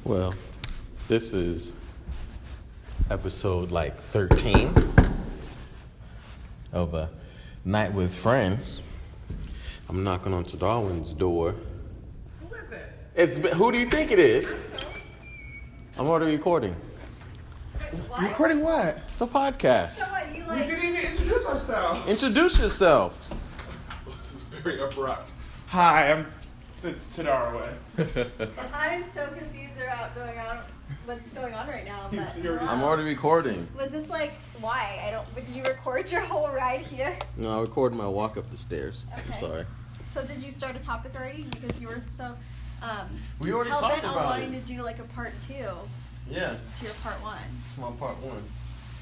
Well, this is episode 13 of a night with friends. I'm knocking on Tadarwin's door. Who is it? Who do you think it is? I'm already recording What? Recording what? the podcast. So what, We didn't even introduce ourselves. Introduce yourself. This is very abrupt. Hi, I'm Tadarwin. I'm so confused about what's going on right now. But I'm already recording. Was this why? Did you record your whole ride here? No, I recorded my walk up the stairs. Okay. I'm sorry. So did you start a topic already? Because you were so We already hell talked bent on about wanting it. to do a part 2 Yeah, to your part 1. I'm on part 1.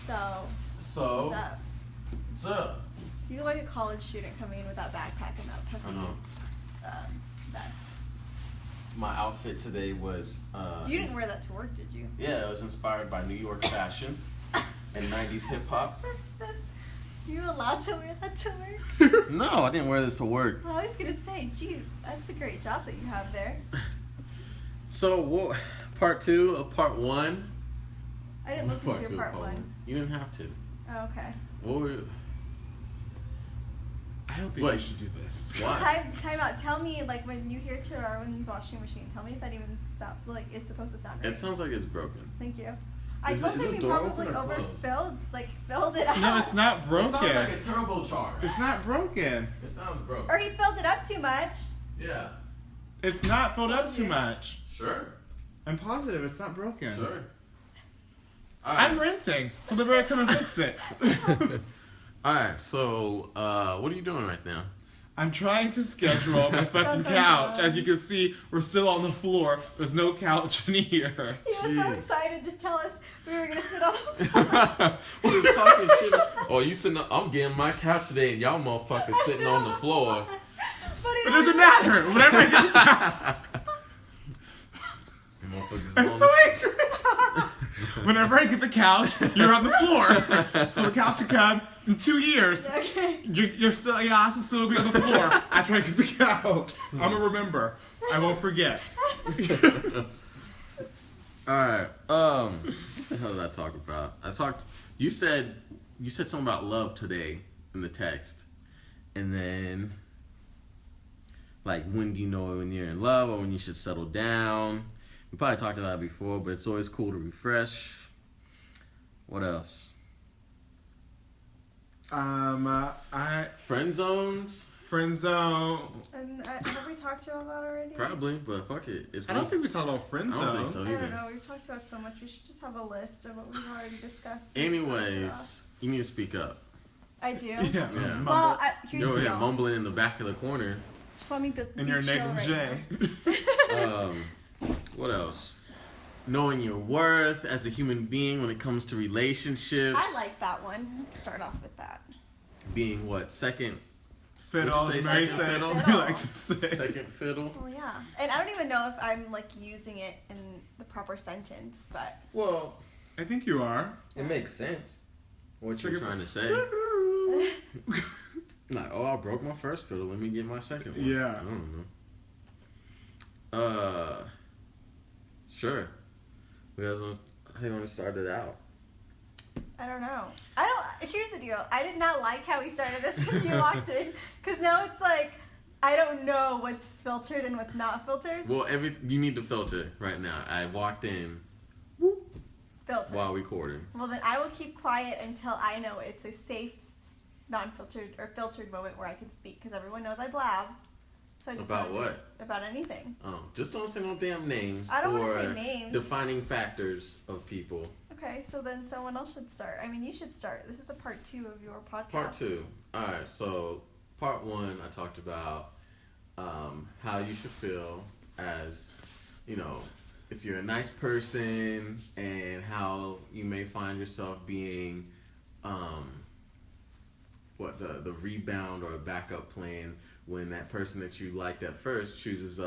So So, what's up? what's up? You look like a college student coming in with that backpack and that puffy I know. vest. My outfit today was... You didn't wear that to work, did you? Yeah, it was inspired by New York fashion and 90s hip hop. You allowed to wear that to work? No, I didn't wear this to work. Well, I was gonna say, geez, that's a great job that you have there. So, part 2 of part 1? I didn't listen to your part 1. You didn't have to. Oh, okay. What were I don't think What? we should do this. Why? Time out. Tell me, when you hear Tadarwin's washing machine, tell me if that even is supposed to sound right. It sounds like it's broken. Thank you. I Is told it- is him the he door probably open or closed? filled it out. No, it's not broken. It sounds like a turbocharged. It's not broken. It sounds broken. Or he filled it up too much. Yeah. It's not filled up too much. Sure. I'm positive it's not broken. Sure. I'm renting, so they better come and fix it. Alright, so, what are you doing right now? I'm trying to schedule my fucking couch. As you can see, we're still on the floor. There's no couch in here. He was so Jeez. excited to tell us we were gonna sit on the floor. He was talking shit. Oh, you sitting up, I'm getting my couch today and y'all motherfuckers sitting on the floor. But It doesn't matter. Whatever I get You motherfuckers is I'm on so angry. Whenever I get the couch, you're on the floor. So the couch will come in 2 years. Okay. You're still, your ass will still be on the floor after I get the couch. I'm gonna remember. I won't forget. Alright, what the hell did I talk about? You said something about love today in the text. And then, when do you know when you're in love or when you should settle down? We probably talked about it before, but it's always cool to refresh. What else? Friend zones? Friend zone. And have we talked about that already? Probably, but fuck it. I don't think we talked about friend I don't think zone. so I don't either. know. We've talked about so much. We should just have a list of what we've already discussed. Anyways, you need to speak up. I do. Yeah. Yeah. Mumble. Well, here's You're the over here deal. mumbling in the back of the corner. Just let me be in your chill negligee. right What else? Knowing your worth as a human being when it comes to relationships. I like that one. Let's start off with that. Being what? Second Fiddle, What'd you as say, Mary second said. fiddle? I like to say. second fiddle. Well, yeah. And I don't even know if I'm using it in the proper sentence, but Well, I think you are. it makes sense. What Second- you're trying to say. I broke my first fiddle. Let me get my second one. Yeah. I don't know. Sure. How you want to start it out? I don't know. Here's the deal. I did not like how we started this when you walked in, because now it's I don't know what's filtered and what's not filtered. Well, you need to filter right now. I walked in Filtered. while recording. Well, then I will keep quiet until I know it's a safe, non-filtered or filtered moment where I can speak, because everyone knows I blab. So I just About wanna- what? About anything. Oh, just don't say no damn names. I don't wanna or say names. defining factors of people. Okay, so then someone else should start. I mean, you should start. This is a part 2 of your podcast. Part 2. Alright, so part 1, I talked about how you should feel as, if you're a nice person and how you may find yourself being, the rebound or a backup plan when that person that you liked at first chooses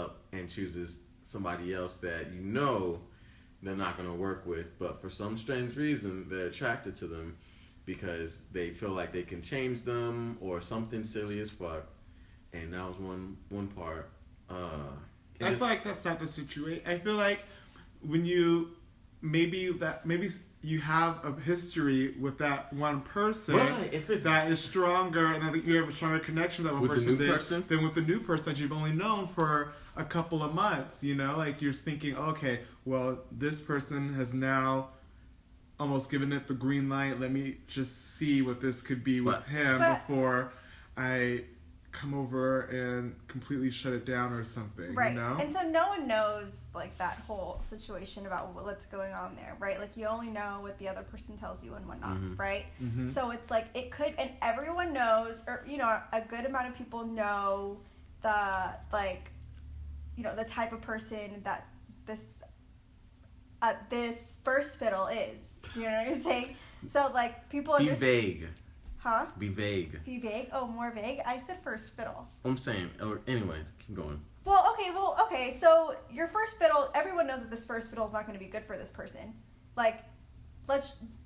somebody else that they're not going to work with, but for some strange reason they're attracted to them because they feel like they can change them or something silly as fuck. And that was one part. I feel like that's not the situation. I feel like when you maybe you have a history with that one person Right, if it's that is stronger, and I think you have a stronger connection with that one With the new person than with the new person that you've only known for a couple of months. You know, like you're thinking, okay, well, this person has now almost given it the green light. Let me just see what this could be with him before I come over and completely shut it down or something. Right. You know? And so no one knows like that whole situation about what's going on there, right? Like you only know what the other person tells you and whatnot, right? Mm-hmm. So it's like it could, and everyone knows, or you know, a good amount of people know the like, you know, the type of person that this first fiddle is. You know what I'm saying? So like people Be vague. Huh? Be vague. Be vague? Oh, more vague? I said first fiddle. I'm saying, or anyways, keep going. Well, okay. So your first fiddle, everyone knows that this first fiddle is not going to be good for this person. Like,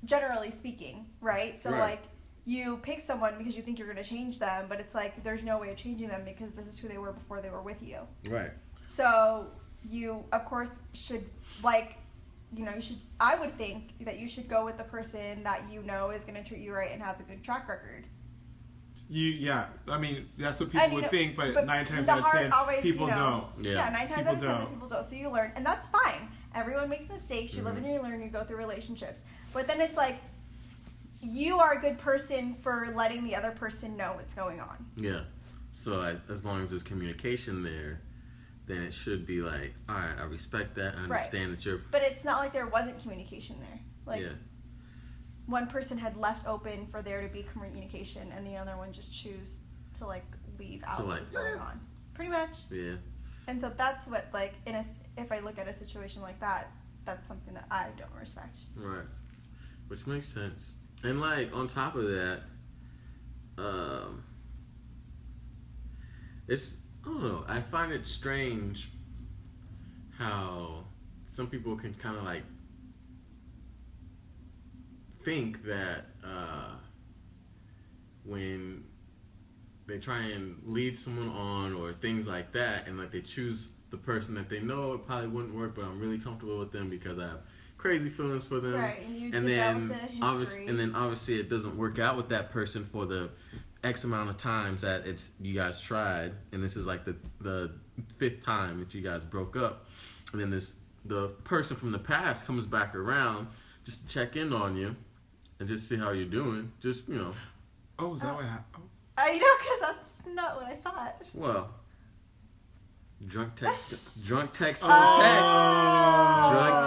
generally speaking, right? So, Right. like, you pick someone because you think you're going to change them, but it's like there's no way of changing them because this is who they were before they were with you. Right. So, you, of course, should, like, you know, I would think that you should go with the person that you know is going to treat you right and has a good track record. Yeah, I mean, that's what people would think, but 9 times the out of heart 10, always, people you know, don't. Yeah, 9 times out of 10, don't. people don't. So you learn, and that's fine. Everyone makes mistakes. You live and you learn. You go through relationships. But then it's like, you are a good person for letting the other person know what's going on. Yeah. So as long as there's communication there, then it should be like, all right, I respect that. I understand that you're... But it's not like there wasn't communication there. Like, one person had left open for there to be communication, and the other one just choose to, like, leave out what was going on. Pretty much. Yeah. And so that's what, like, if I look at a situation like that, that's something that I don't respect. Right. Which makes sense. And, like, on top of that, it's... I don't know. I find it strange how some people can kind of like think that when they try and lead someone on or things like that, and like they choose the person that they know it probably wouldn't work, but I'm really comfortable with them because I have crazy feelings for them. Right, and you then developed a history. and then obviously it doesn't work out with that person for the X amount of times that you guys tried, and this is like the 5th time that you guys broke up, and then the person from the past comes back around just to check in on you and just see how you're doing. Just, you know. Oh, is that what happened? You know, because that's not what I thought. Well, drunk text is Oh. going text. Drunk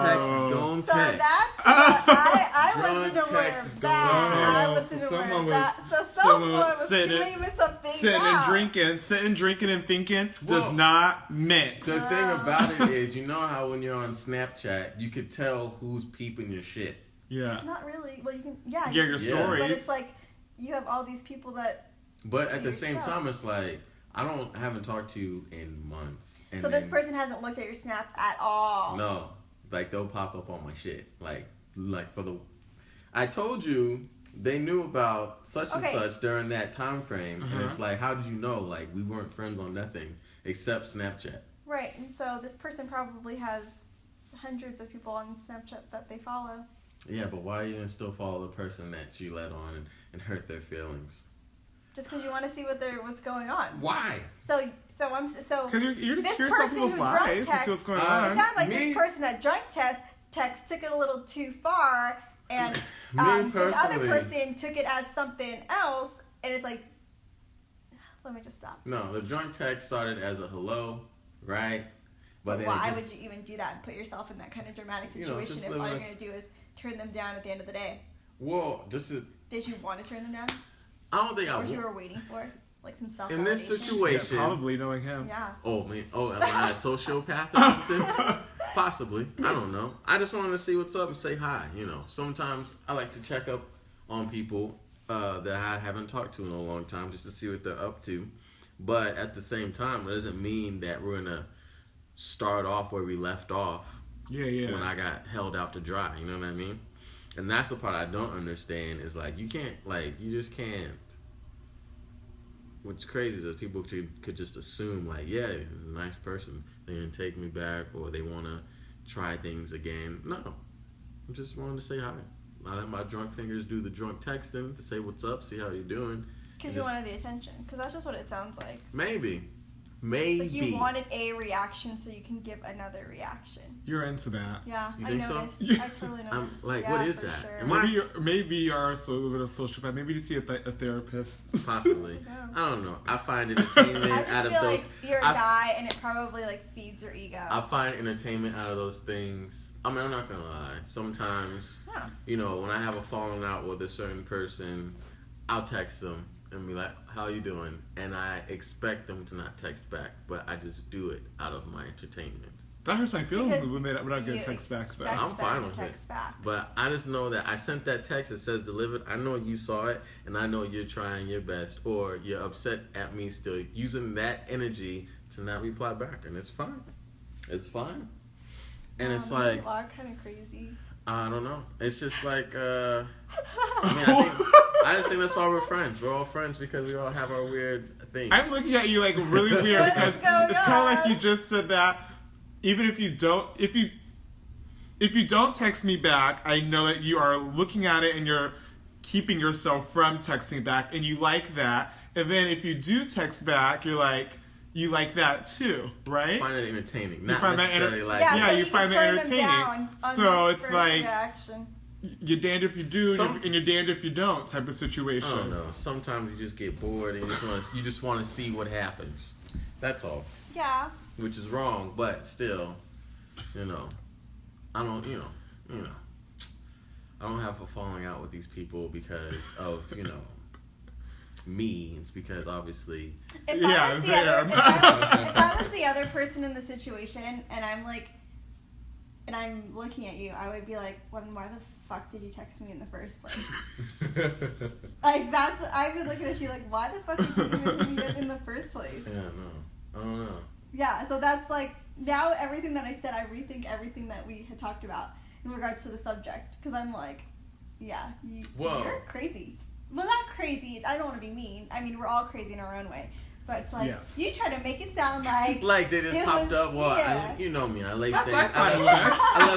text is going So text. that's what I wasn't Drunk aware text is of going that. I text. wasn't So aware of that. So someone someone was was sitting claiming something Sitting and drinking and thinking does Whoa. not mix. The thing about it is, you know how when you're on Snapchat, you could tell who's peeping your shit. Yeah. Not really. Well, you can, yeah. You get your stories. But it's like, you have all these people that... But at the You're same tough. time, it's like, I haven't talked to you in months. And So this then- person hasn't looked at your snaps at all. No. Like, they'll pop up on my shit. Like for the... I told you they knew about such and such during that time frame. And it's like, how did you know? Like, we weren't friends on nothing except Snapchat. Right, and so this person probably has hundreds of people on Snapchat that they follow. Yeah, but why are you going to still follow the person that you let on and hurt their feelings? Just because you want to see what's going on. Why? So Because you're this curious about person people's who lives drunk to text, see what's going it on. sounds like Me? this person that drunk text took it a little too far, and Me this other personally- person took it as something else, and it's like, let me just stop. No, the drunk text started as a hello, right? But then Why it just, would you even do that and put yourself in that kind of dramatic You know, situation just if all living you're a- going to do is turn them down at the end of the day? well, just to, Did you want to turn them down? I don't think I Or you would. were waiting for? Like some self-validation? In this Yeah, situation, probably knowing him. Yeah. oh man, am I a sociopath or something? Possibly, I don't know. I just wanted to see what's up and say hi. You know, sometimes I like to check up on people that I haven't talked to in a long time just to see what they're up to. But at the same time, it doesn't mean that we're gonna start off where we left off. Yeah. When I got held out to dry, you know what I mean? And that's the part I don't understand is like you just can't. What's crazy is that people could just assume like, yeah, he's a nice person, they're gonna take me back, or they wanna try things again. No, I just wanted to say hi. I let my drunk fingers do the drunk texting to say what's up, see how you're doing. Because you wanted the attention. Because that's just what it sounds like. Maybe. Like you wanted a reaction so you can give another reaction. You're into that. Yeah, you I think noticed. So? I totally noticed. I'm like, yeah, what is that? Sure. Maybe you are a little bit of sociopath. Maybe you see a therapist. Possibly. I don't know. I find entertainment out of those. I just feel like you're a guy and it probably like feeds your ego. I find entertainment out of those things. I mean, I'm not gonna lie. Sometimes, you know, when I have a falling out with a certain person, I'll text them and be like, how you doing? And I expect them to not text back, but I just do it out of my entertainment. That hurts my feelings when we're not getting text back. I'm fine with it. But I just know that I sent that text that says delivered. I know you saw it, and I know you're trying your best, or you're upset at me still, using that energy to not reply back, and it's fine. It's fine. And it's like... You are kind of crazy. I don't know. It's just like... I just think that's why we're friends. We're all friends because we all have our weird things. I'm looking at you like really weird because it's kind of like you just said that even if you don't text me back, I know that you are looking at it and you're keeping yourself from texting back, and you like that. And then if you do text back, you're like, you like that too, right? I find it entertaining. You Not find necessarily that like... Yeah, so you find it entertaining. So it's like... Reaction. You're damned if you do, and you're damned if you don't type of situation. I don't know. Sometimes you just get bored and you just want to see what happens. That's all. Yeah. Which is wrong, but still, you know, I don't have a falling out with these people because of, you know, me. It's because obviously. If I was the other person in the situation, and I'm like, and I'm looking at you, I would be like, why the fuck did you text me in the first place? Like, I've been looking at you like, why the fuck did you even meet in the first place? Yeah, no. I don't know. Yeah, so that's like, now everything that I said, I rethink everything that we had talked about in regards to the subject. Because I'm like, yeah, you're crazy. Well, not crazy. I don't want to be mean. I mean, we're all crazy in our own way. But it's like, you try to make it sound like... Like they just popped up. Well, yeah. you know me. I left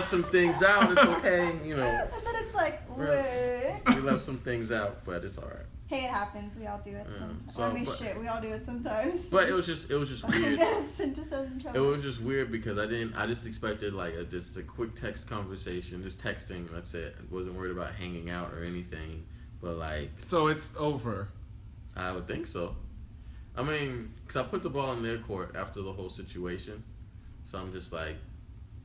some things out. It's okay, you know. And then it's like, what? We left some things out, but it's all right. Hey, it happens. We all do it sometimes. We all do it sometimes. But it was just weird. It was just weird because I just expected like just a quick text conversation, just texting. That's it. I wasn't worried about hanging out or anything. But like. So it's over. I would think so. I mean, because I put the ball in their court after the whole situation. So I'm just like...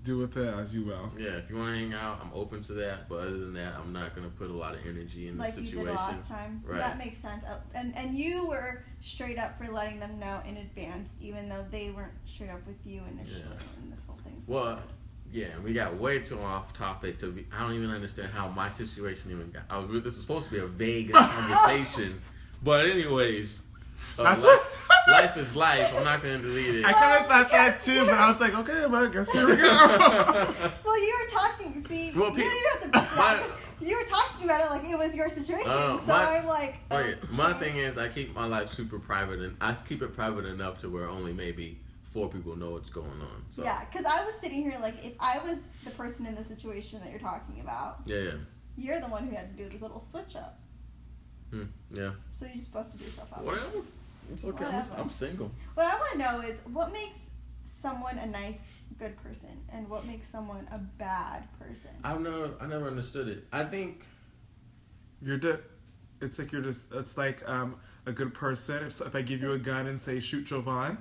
Do with it as you will. Yeah, if you want to hang out, I'm open to that. But other than that, I'm not going to put a lot of energy in the situation. Like you did last time. Right. That makes sense. And you were straight up for letting them know in advance, even though they weren't straight up with you initially in this whole thing. So well, yeah, we got way too off topic to be... I don't even understand how my situation even got... This is supposed to be a vague conversation. But anyways... life is life. I'm not going to delete it. I kind of thought that too, but I was like, okay, but I guess here we go. Well, you were talking. See, you didn't even have to. You were talking about it like it was your situation. I'm like. My thing is, I keep my life super private, and I keep it private enough to where only maybe 4 people know what's going on. So. Yeah, because I was sitting here like, if I was the person in the situation that you're talking about, you're the one who had to do this little switch up. Yeah. So you're supposed to do yourself up. Whatever. It's okay. I'm single. What I want to know is what makes someone a nice, good person, and what makes someone a bad person. I never understood it. I think it's like a good person. If I give you a gun and say shoot Jovan,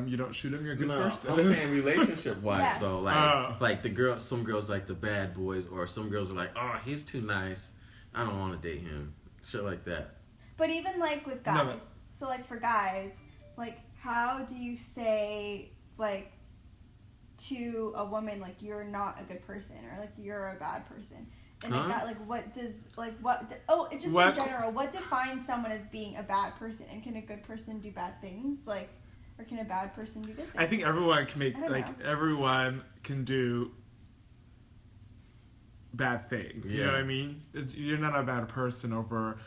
you don't shoot him. You're a good person. I'm saying relationship wise though. Like some girls like the bad boys, or some girls are like, oh, he's too nice. I don't want to date him. Shit like that. But even like with guys. So, like, for guys, like, how do you say, like, to a woman, like, you're not a good person, or, like, you're a bad person? And then, in general, what defines someone as being a bad person? And can a good person do bad things? Like, or can a bad person do good things? I think everyone can everyone can do bad things. You know what I mean? You're not a bad person over...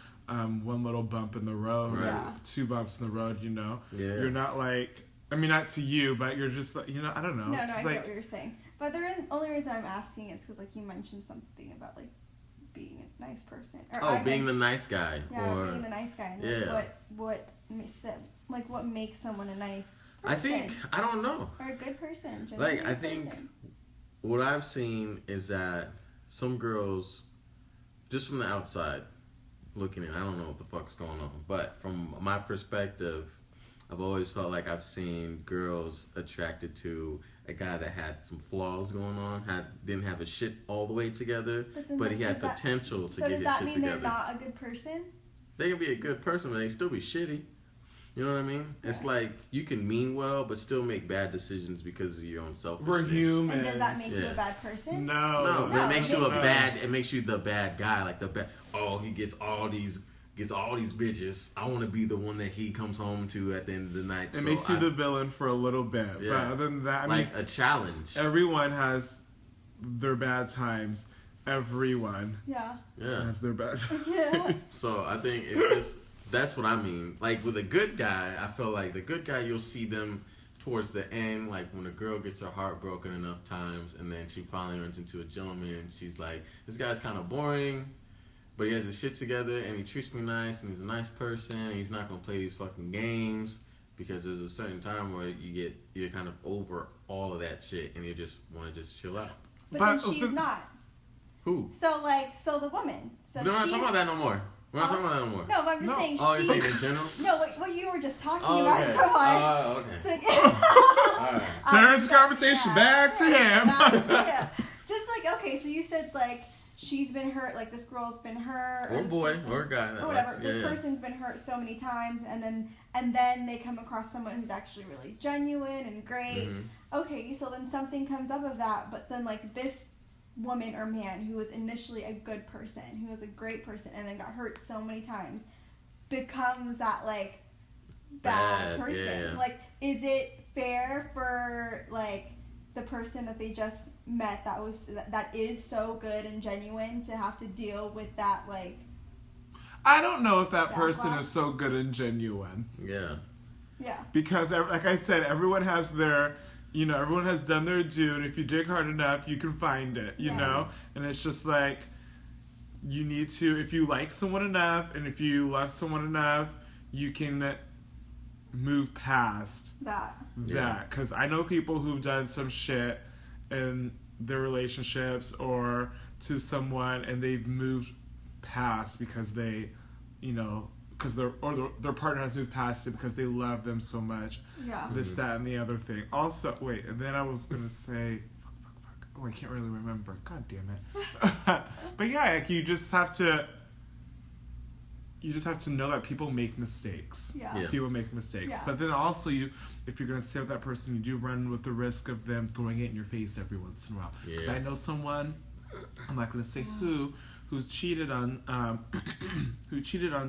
one little bump in the road, right. 2 bumps in the road, you know? Yeah. You're not like, I mean, not to you, but you're just like, you know, I don't know. No, I get what you're saying. But the only reason I'm asking is because, like, you mentioned something about, like, being a nice person. Or being the nice guy. Yeah, or, being the nice guy. And yeah. What makes someone a nice person? I don't know. Or a good person. Like, I think what I've seen is that some girls, just from the outside looking in, I don't know what the fuck's going on. But from my perspective, I've always felt like I've seen girls attracted to a guy that had some flaws going on, didn't have his shit all the way together, but he had potential to get his shit together. So does that mean they're not a good person? They can be a good person, but they still be shitty. You know what I mean? Yeah. It's like you can mean well, but still make bad decisions because of your own selfishness. We're human. And does that make you a bad person? No. It makes you It makes you the bad guy, like the bad. Oh, he gets all these bitches. I want to be the one that he comes home to at the end of the night. It makes you the villain for a little bit. Yeah. But other than that, I mean, a challenge. Everyone has their bad times. Everyone. Yeah. Has their bad. Yeah. So I think it's just, that's what I mean. Like with a good guy, I feel like the good guy, you'll see them towards the end, like when a girl gets her heart broken enough times, and then she finally runs into a gentleman, and she's like, this guy's kind of boring, but he has his shit together, and he treats me nice, and he's a nice person, and he's not gonna play these fucking games, because there's a certain time where you're kind of over all of that shit, and you just want to just chill out. But then she's not. Who? So the woman. So we're not talking about that no more. We're not talking about that no more. No, but I'm just saying. Oh, you're saying in general? No, what you were just talking about. Okay. Oh, okay. All right. Turns the conversation back to him. Yeah. Just like, okay, so you said like she's been hurt, like this girl's been hurt, or boy, or guy, or whatever. This person's been hurt so many times, and then they come across someone who's actually really genuine and great. Mm-hmm. Okay, so then something comes up of that, but then like this woman or man who was initially a good person, who was a great person, and then got hurt so many times, becomes that like bad person. Yeah. Like, is it fair for like the person that they just met that is so good and genuine to have to deal with that? Like, I don't know if that person is so good and genuine. Yeah. Because like I said, everyone has their, everyone has done their due, and if you dig hard enough, you can find it, you know? And it's just like, you need to, if you like someone enough, and if you love someone enough, you can move past that. Because I know people who've done some shit in their relationships or to someone, and they've moved past because they, because their partner has moved past it because they love them so much. Yeah. This, that, and the other thing. Also, wait, and then I was gonna say, fuck. Oh, I can't really remember. God damn it. But yeah, like you just have to know that people make mistakes. Yeah. People make mistakes. Yeah. But then also if you're gonna stay with that person, you do run with the risk of them throwing it in your face every once in a while. Because I know someone, I'm not gonna say who's cheated on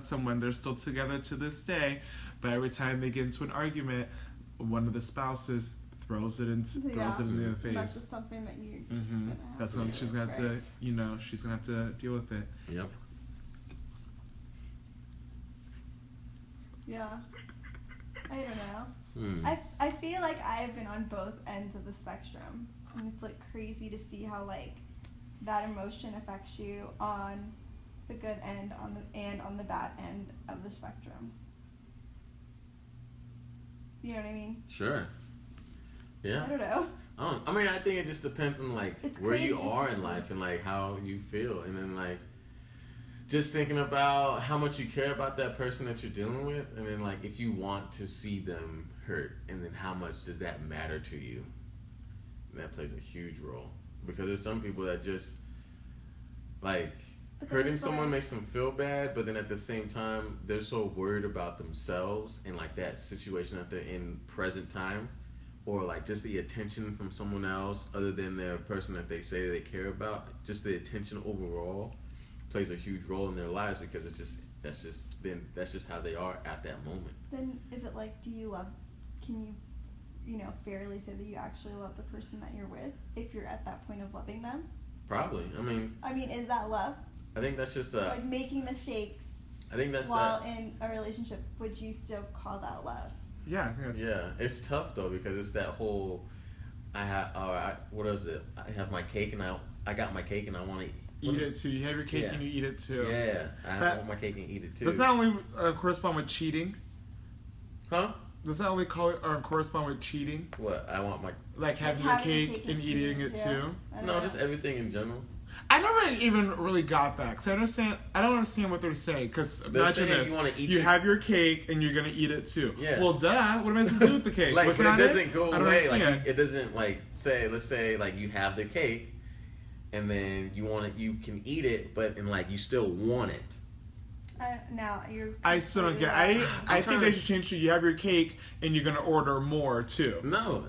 someone. They're still together to this day, but every time they get into an argument, one of the spouses throws it in their face. That's just something that you're just gonna have That's something she's gonna have to, she's gonna have to deal with it. Yep. Yeah. I don't know. I feel like I've been on both ends of the spectrum, and it's like crazy to see how like that emotion affects you on the good end and on the bad end of the spectrum. You know what I mean? Sure. Yeah. I don't know. I mean, I think it just depends on like where you are in life and like how you feel, and then like just thinking about how much you care about that person that you're dealing with, and then like if you want to see them hurt, and then how much does that matter to you? And that plays a huge role. Because there's some people that just, like, hurting someone makes them feel bad, but then at the same time, they're so worried about themselves and, like, that situation that they're in present time, or, like, just the attention from someone else other than their person that they say they care about. Just the attention overall plays a huge role in their lives, because that's just how they are at that moment. Then is it like, can you fairly say that you actually love the person that you're with if you're at that point of loving them? Probably. I mean, is that love? I think that's just like making mistakes. I think that's while in a relationship. Would you still call that love? Yeah, I think that's. Yeah, it's tough though, because it's that whole what is it? I have my cake and I got my cake and I want to eat it too. You have your cake and you eat it too. Yeah, I want my cake and eat it too. Does that only correspond with cheating? Huh? Does that only correspond with cheating? What? I want my... Like having your cake and eating it too? No, just everything in general. I never even really got that. Cause I don't understand what they're saying. Because imagine this. You have your cake and you're going to eat it too. Yeah. Well, duh. What am I supposed to do with the cake? Like, but it doesn't go away. Like, it doesn't, like, let's say, like, you have the cake and then you can eat it, but, and, like, you still want it. I still don't get it. I think they should change to you have your cake and you're going to order more too. No.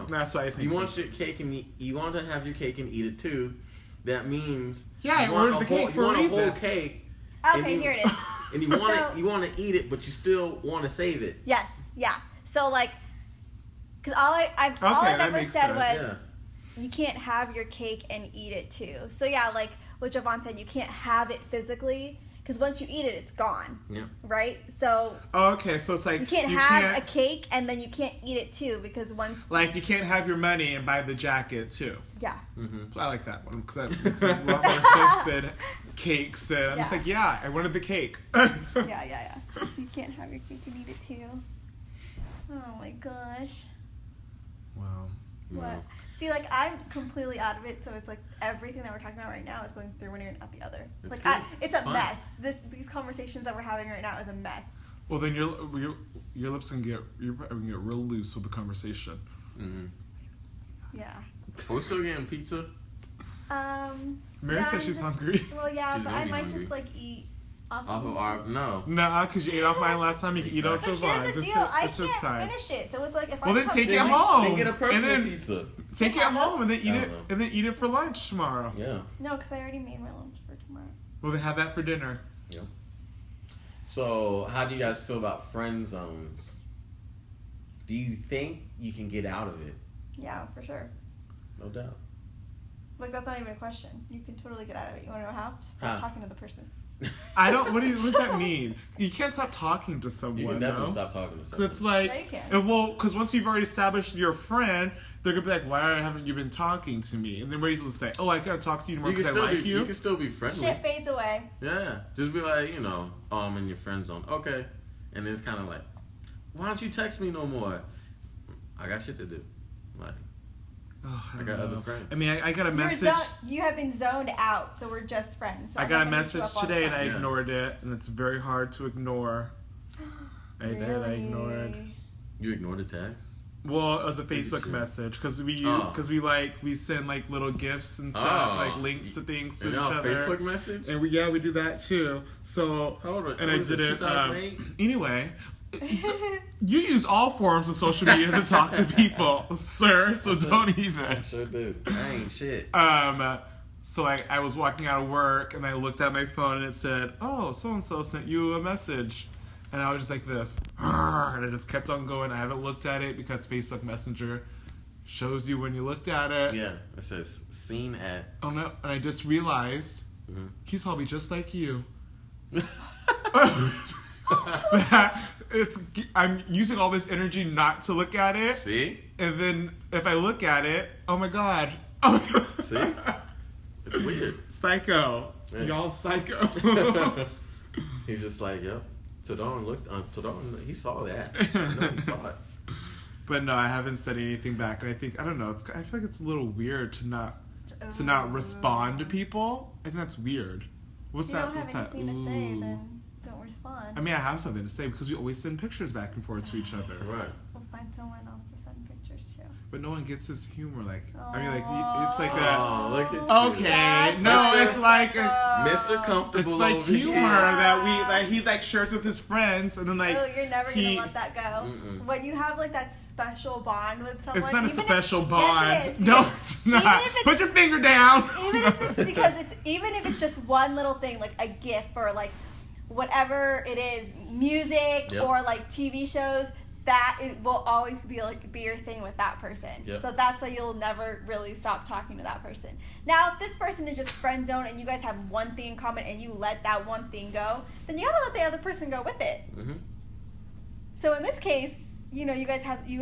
That's what I think. You want your cake and you want to have your cake and eat it too. That means I ordered the cake for a reason. You want a whole cake. Okay, here it is. And you want to eat it, but you still want to save it. Yes, yeah. So like, because all I ever said was you can't have your cake and eat it too. So yeah, like what Jovan said, you can't have it physically. Because once you eat it, it's gone. Yeah. Right? So... okay, so it's like... You can't have a cake and then you can't eat it too because once... Like you can't have your money and buy the jacket too. Yeah. Mm-hmm. I like that one because that makes a lot more sense than cakes. And I'm just like, I wanted the cake. Yeah. You can't have your cake and eat it too. Oh my gosh. Wow. What? Wow. See, like, I'm completely out of it, so it's like everything that we're talking about right now is going through one ear and out the other. It's a mess. These conversations that we're having right now is a mess. Well, then your lips can get real loose with the conversation. Mm-hmm. Yeah. We're still getting pizza. Mary says she's hungry. Well, yeah, but I might just like eat. Off of ours? No, because you ate off mine last time. You can eat off Jovan's. Here's the deal. I can't finish it. So it's like if then take it home. Then get a personal pizza. Take it home and then eat it, and then eat it for lunch tomorrow. Yeah. No, because I already made my lunch for tomorrow. Well, then have that for dinner. Yeah. So, how do you guys feel about friend zones? Do you think you can get out of it? Yeah, for sure. No doubt. Like that's not even a question. You can totally get out of it. You want to know how? Just stop talking to the person. I don't. What does that mean? You can't stop talking to someone. You can definitely stop talking to someone. It's like, because once you've already established you're a friend, they're gonna be like, "Why haven't you been talking to me?" And then we're able to say, "Oh, I gotta talk to you more because I like you." You can still be friendly. Shit fades away. Yeah, just be like, I'm in your friend zone. Okay, and then it's kind of like, why don't you text me no more? I got shit to do. Like. I got other friends. I mean, I got a message. You have been zoned out, so we're just friends. So I got a message today and I ignored it, and it's very hard to ignore. I ignored. You ignored the text? Well, it was a Facebook message because we send like little gifts and stuff, like links to things to each other. Facebook message? And we do that too. So and I did it. Anyway. You use all forms of social media to talk to people, sir, so don't even. I sure do. I ain't shit. So I was walking out of work and I looked at my phone and it said, "Oh, so-and-so sent you a message." And I was just like this. And I just kept on going. I haven't looked at it because Facebook Messenger shows you when you looked at it. Yeah, it says seen at. Oh no, and I just realized he's probably just like you. I'm using all this energy not to look at it. See? And then if I look at it, oh my god. See? It's weird. Psycho. Yeah. Y'all psycho. He's just like, yep. Tadarwin, he saw that. No, he saw it. But no, I haven't said anything back, and I don't know. I feel like it's a little weird to not respond to people. I think that's weird. What's that? What's that? If you don't have anything to say, then don't respond. I mean, I have something to say because we always send pictures back and forth to each other. Right. We'll find someone else to send pictures to. But no one gets his humor. Like, I mean, like it's like that. Oh, look at you. Okay, no, it's like Mr. Comfortable. It's like humor that he shares with his friends, and then like. Oh, you're never gonna let that go. When you have like that special bond with someone. It's not a special bond. Yes, it is. No, it's not. Put your finger down. Even if it's just one little thing, like a gift or like whatever it is, music or like TV shows. Will always be your thing with that person. Yep. So that's why you'll never really stop talking to that person. Now, if this person is just friend zone and you guys have one thing in common and you let that one thing go, then you gotta let the other person go with it. Mm-hmm. So in this case, you know, you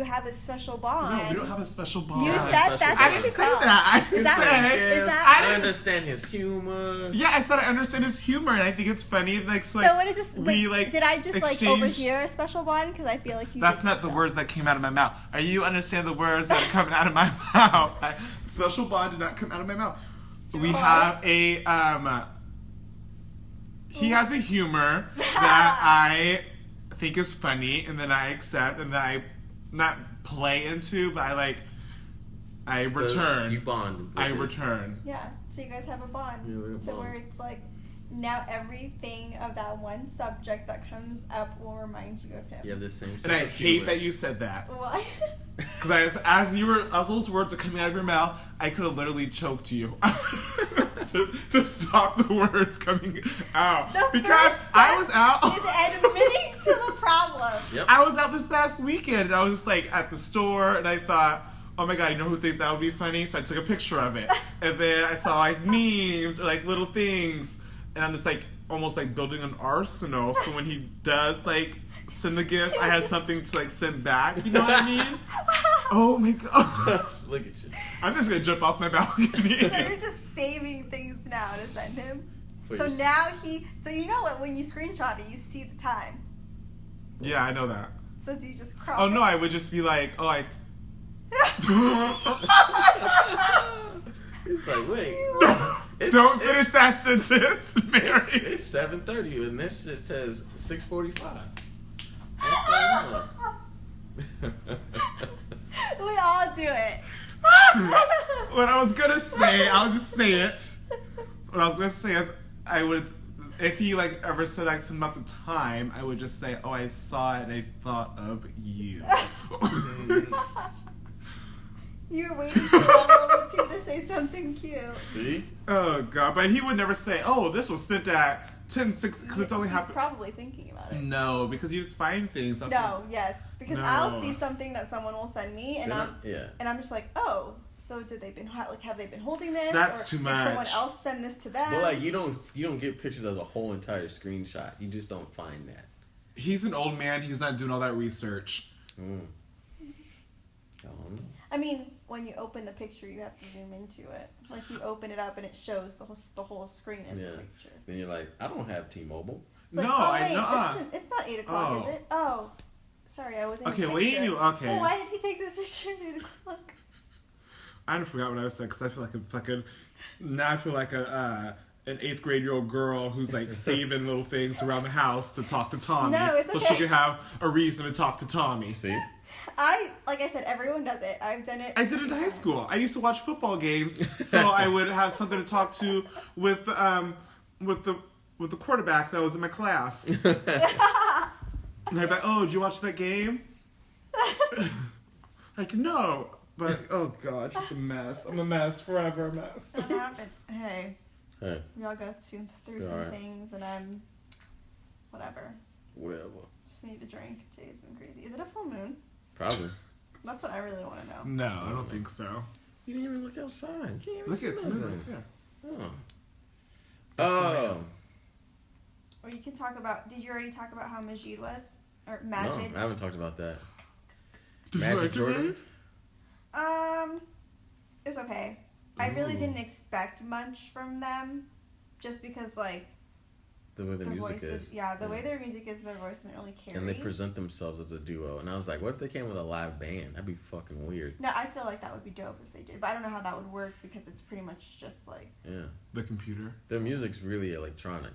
have a special bond. No, we don't have a special bond. You Yeah, said that's I what didn't you say call. that. I Is that- said. is that- I understand his humor. Yeah, I said I understand his humor, and I think it's funny. Like, so So what is this? we wait, like. did I just like exchange- overhear a special bond? Because I feel like you. That's did not the so. words that came out of my mouth. Are you understand the words that are coming out of my mouth? Special bond did not come out of my mouth. We have a he has a humor that I think is funny, and then I accept, and then I not play into, but I return. You bond. I return. Yeah. So you guys have a bond Yeah, we have a to bond. where it's like now everything of that one subject that comes up will remind you of him. You have the same. And I hate that you said that. Why? Because as those words are coming out of your mouth, I could have literally choked you to stop the words coming out. The Because first I was out. Is admitting to the problem. Yep. I was out this past weekend, and I was just like at the store, and I thought, oh my god, you know who thinks that would be funny? So I took a picture of it, and then I saw like memes or like little things, and I'm just like almost like building an arsenal. So when he does like send the gifts, I have something to like send back. You know what I mean? Oh my god! Look at you. I'm just gonna jump off my balcony. So you're just saving things now to send him. For So yourself. now so you know what, when you screenshot it, you see the time. Yeah, I know that. So do you just crop Oh no, it? I would just be like, oh, I. It's like, wait. Don't finish that sentence, Mary. It's 7:30 and this just says 6:45. We all do it. What I was gonna say, I'll just say it. What I was gonna say is, I would, if he like ever said like something about the time, I would just say, "Oh, I saw it and I thought of you." You were waiting for the two to say something cute. See? Oh god, but he would never say, "Oh, this was sent at 10:06," because it's only He's happened. probably thinking about it. No, because you just find things. No, yes, because No. I'll see something that someone will send me, and Yeah. I'm just like, oh, so have they been holding this? That's or too Did someone much. else send this to them? But like you don't get pictures of the whole entire screenshot. You just don't find that. He's an old man. He's not doing all that research. Mm. I don't know. I mean, when you open the picture, you have to zoom into it. Like you open it up and it shows the whole screen as Yeah. the picture. Then you're like, I don't have T-Mobile. It's like, No, oh, I wait, know. It's not 8 o'clock, Oh. is it? Oh, sorry, I wasn't. Okay, in the well, you picture. knew. Okay. Well, why did he take this picture at 8 o'clock? I forgot what I was saying because I feel like a fucking. Now I feel like an 8th grade year old girl who's like saving little things around the house to talk to Tommy. No, it's so okay. she could have a reason to talk to Tommy. See? Like I said, everyone does it. I've done it. I did it in high school. I used to watch football games, so I would have something to talk to with the quarterback that was in my class. And I'd be like, "Oh, did you watch that game?" Like, no. But oh god, it's a mess. I'm a mess, forever a mess. Hey, Hey, we all go through some Alright. things, and I'm whatever. whatever. Just need a drink. Today's been crazy. Is it a full moon? Probably. That's what I really want to know. No, I don't think so. You didn't even look outside. You can't even Look see at it's nothing. moving. Yeah. Oh. That's the Oh. man. Or you can talk about. Did you already talk about how Majid was, or No, Majid? I haven't talked about that. Did you Magic like it, Jordan? Ray? It was okay. I really Ooh. didn't expect much from them, just because like The way the the music voice is. the way their music is, their voice doesn't really carry. And they present themselves as a duo. And I was like, what if they came with a live band? That'd be fucking weird. No, I feel like that would be dope if they did, but I don't know how that would work because it's pretty much just like. Yeah. The computer. Their music's really electronic.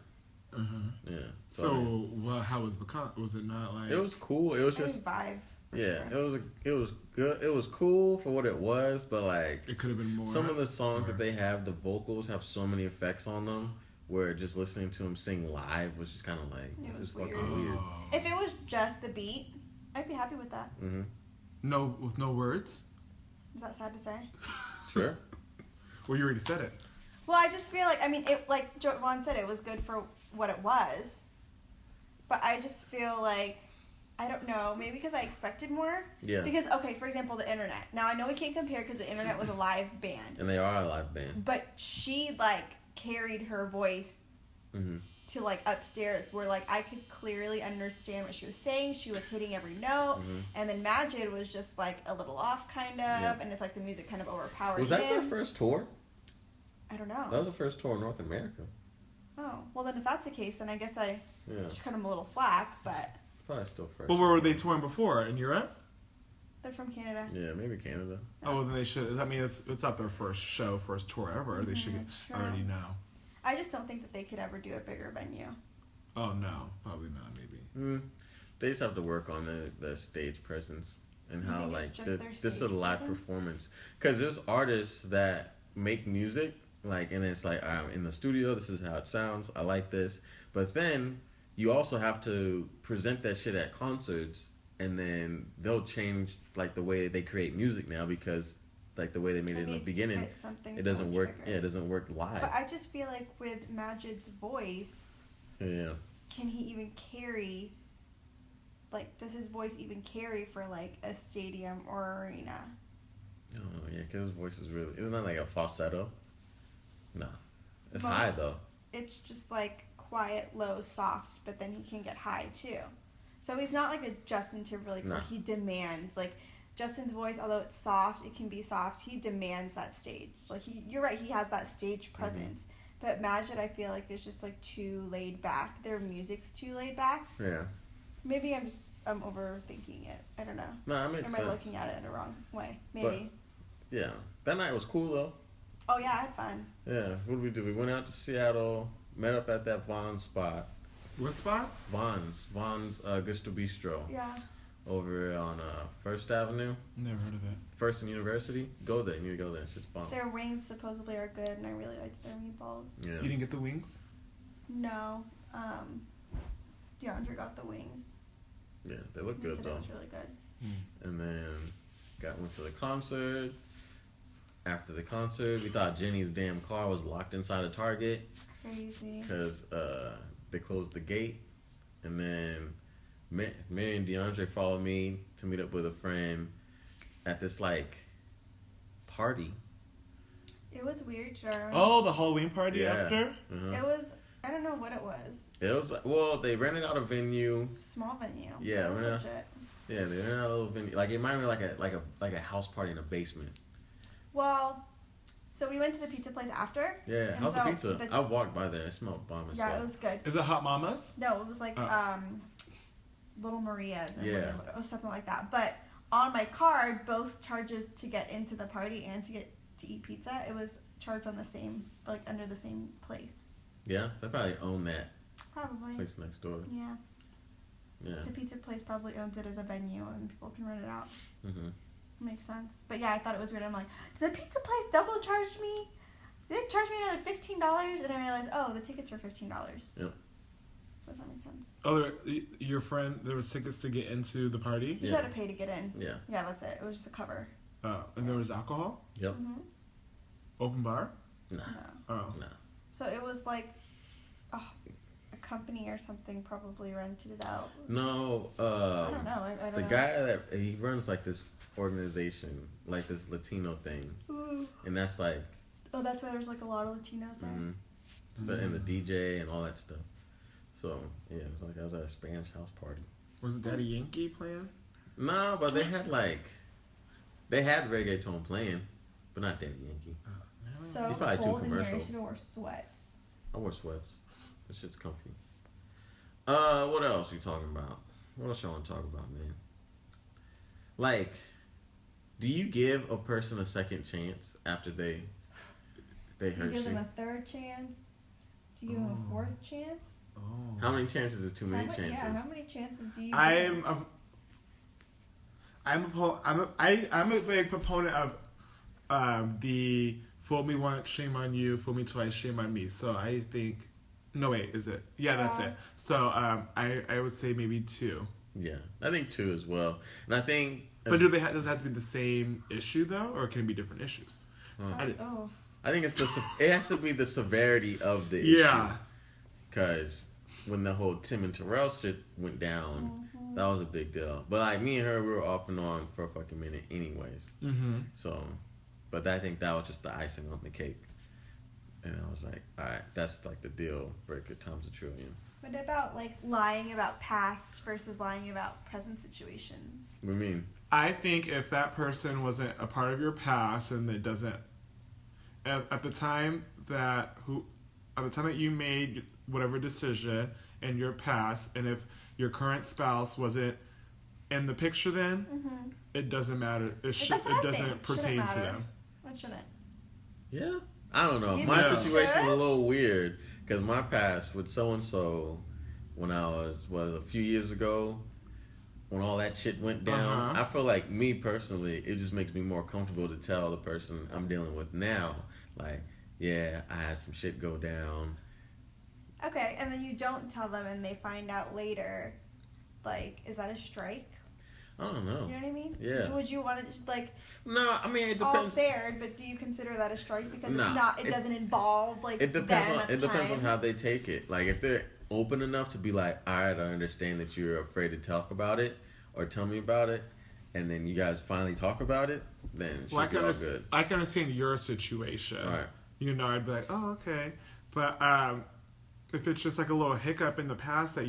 Uh huh. Yeah. So, well, how was the con? Was it not like? it was cool. It was I just vibed. for yeah. sure. It was good. It was cool for what it was, but like It could have been more. some of the songs that they have, the vocals have so many effects on them. Where just listening to them sing live was just kind of like It this was is fucking weird. weird. Oh. If it was just the beat, I'd be happy with that. Mm-hmm. No, with no words. Is that sad to say? Sure. Well, you already said it. Well, I just feel like, I mean, it like Jovan said, it was good for what it was. But I just feel like, I don't know, maybe because I expected more. Yeah. Because, okay, for example, the internet. Now, I know we can't compare because the internet was a live band. And they are a live band. But she, like, carried her voice to like upstairs, where like I could clearly understand what she was saying. She was hitting every note, and then Majid was just like a little off, kind of, and it's like the music kind of overpowered Was that him. their first tour? I don't know. That was the first tour in North America. Oh, well then if that's the case, then I guess I just cut them a little slack, but... Probably still fresh. But where were they touring before? In Europe? They're from Canada. Yeah, maybe Canada. Oh, well, then they should... I mean, it's not their first tour ever. They should already know. I just don't think that they could ever do a bigger venue. Oh, no. Probably not, maybe. They just have to work on the stage presence and how, like, this is a live performance. Because there's artists that make music, like, and it's like, I'm in the studio, this is how it sounds, I like this. But then you also have to present that shit at concerts, and then they'll change, like, the way they create music now because, like, the way they made it in the beginning, it doesn't work. Yeah, it doesn't work live. But I just feel like with Majid's voice, can he even carry, like, does his voice even carry for, like, a stadium or arena? Oh, yeah, because his voice is really, isn't that like a falsetto? No. It's high, though. It's just, like, quiet, low, soft, but then he can get high, too. So he's not like a Justin Timberlake where he demands, like, Justin's voice, although it's soft, it can be soft, he demands that stage. Like, you're right, he has that stage presence. But Majid, I feel like, is just, like, too laid back. Their music's too laid back. Yeah. Maybe I'm overthinking it. I don't know. No, that makes sense. Am I looking at it in a wrong way? Maybe. But, yeah. That night was cool, though. Oh, yeah, I had fun. Yeah. What did we do? We went out to Seattle, met up at that Vaughn's spot. What spot? Vaughn's Gusto Bistro. Yeah. Over on 1st Avenue. Never heard of it. First and University. Go there. You need to go there. Shit's bomb. Their wings supposedly are good, and I really liked their meatballs. Yeah. You didn't get the wings? No. DeAndre got the wings. Yeah, they look good, though. It was really good. And then went to the concert. After the concert, we thought Jenny's damn car was locked inside a Target. Crazy. Because they closed the gate. And then Mary and DeAndre followed me to meet up with a friend at this, like, party. It was weird, Jarman. Oh, the Halloween party after? It was, I don't know what it was. It was, well, they rented out a venue. Small venue. Yeah, it was legit. Yeah, they rented out a little venue. Like, it reminded me of like a house party in a basement. Well, so we went to the pizza place after. Yeah, how's the pizza? I walked by there. It smelled bomb as well. Yeah, it was good. Is it Hot Mama's? No, it was like Little Maria's or something like that. But on my card, both charges to get into the party and to eat pizza, it was charged on the same, like under the same place. Yeah, they probably own that. Probably. Place next door. Yeah. Yeah. The pizza place probably owns it as a venue and people can rent it out. Mm-hmm. Makes sense. But yeah, I thought it was weird. I'm like, did the pizza place double charge me? They charged me another $15, and I realized, oh, the tickets were $15. Yep. So that makes sense. Oh, your friend, there was tickets to get into the party? You just had to pay to get in. Yeah. Yeah, that's it. It was just a cover. Oh, and there was alcohol? Yep. Mm-hmm. Open bar? Nah. No. Oh. Nah. So it was like a company or something probably rented it out. No. I don't know. I don't know. The guy that he runs like this organization, like this Latino thing, and that's like. Oh, that's why there's like a lot of Latinos there. Mm-hmm. And the DJ and all that stuff. So yeah, it was like I was at a Spanish house party. Was it Daddy Yankee playing? No, but they had reggaeton playing, but not Daddy Yankee. So he's probably cold too in here, commercial. you should have wore sweats. I wore sweats. This shit's comfy. What else we talking about? What else y'all want to talk about, man? Like, do you give a person a second chance after they hurt you? Do you give them a third chance? Do you give them a fourth chance? Oh. How many chances is too many chances? Yeah, how many chances do you give? I'm a big proponent of the fool me once, shame on you, fool me twice, shame on me. So I think, no wait, is it? Yeah, that's it. So I would say maybe 2. Yeah, I think 2 as well. And I think. But does it have to be the same issue though, or can it be different issues? I think it has to be the severity of the issue. Yeah. Because when the whole Tim and Terrell shit went down, that was a big deal. But like me and her, we were off and on for a fucking minute anyways. Mm-hmm. So, but I think that was just the icing on the cake. And I was like, all right, that's like the deal breaker times a trillion. What about like lying about past versus lying about present situations? What do you mean? I think if that person wasn't a part of your past and it doesn't, at the time that you made whatever decision in your past, and if your current spouse wasn't in the picture, then it doesn't matter. It doesn't pertain to them. What shouldn't? Yeah, I don't know. You My know. situation's a little weird because my past with so and so, when I was a few years ago, when all that shit went down, I feel like me personally, it just makes me more comfortable to tell the person I'm dealing with now, like, yeah, I had some shit go down. Okay, and then you don't tell them and they find out later. Like, is that a strike? I don't know. You know what I mean? Yeah. Would you want to, like, No, I mean, it all depends. spared, but do you consider that a strike? Because Nah, it doesn't involve, like, It depends them on at the on time. how they take it. Like, if they're open enough to be like, all right, I understand that you're afraid to talk about it or tell me about it, and then you guys finally talk about it, then it should be all good. I can understand your situation. Right. You know, I'd be like, oh, okay. But if it's just like a little hiccup in the past that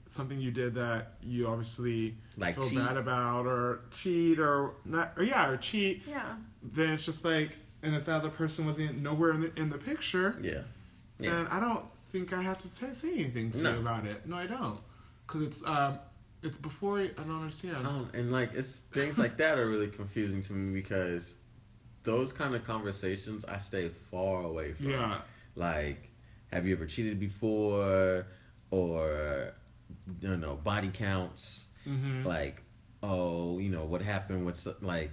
something you did that you obviously Like feel cheat. bad about, or cheat, or not, or cheat. Yeah. Then it's just like, and if the other person wasn't nowhere in the picture, Yeah. then I don't think I have to say anything to you about it. No, I don't, because it's before. I don't understand. And like it's things like that are really confusing to me because those kind of conversations I stay far away from. Yeah. Like, have you ever cheated before? Or, body counts. Like, what happened with, like,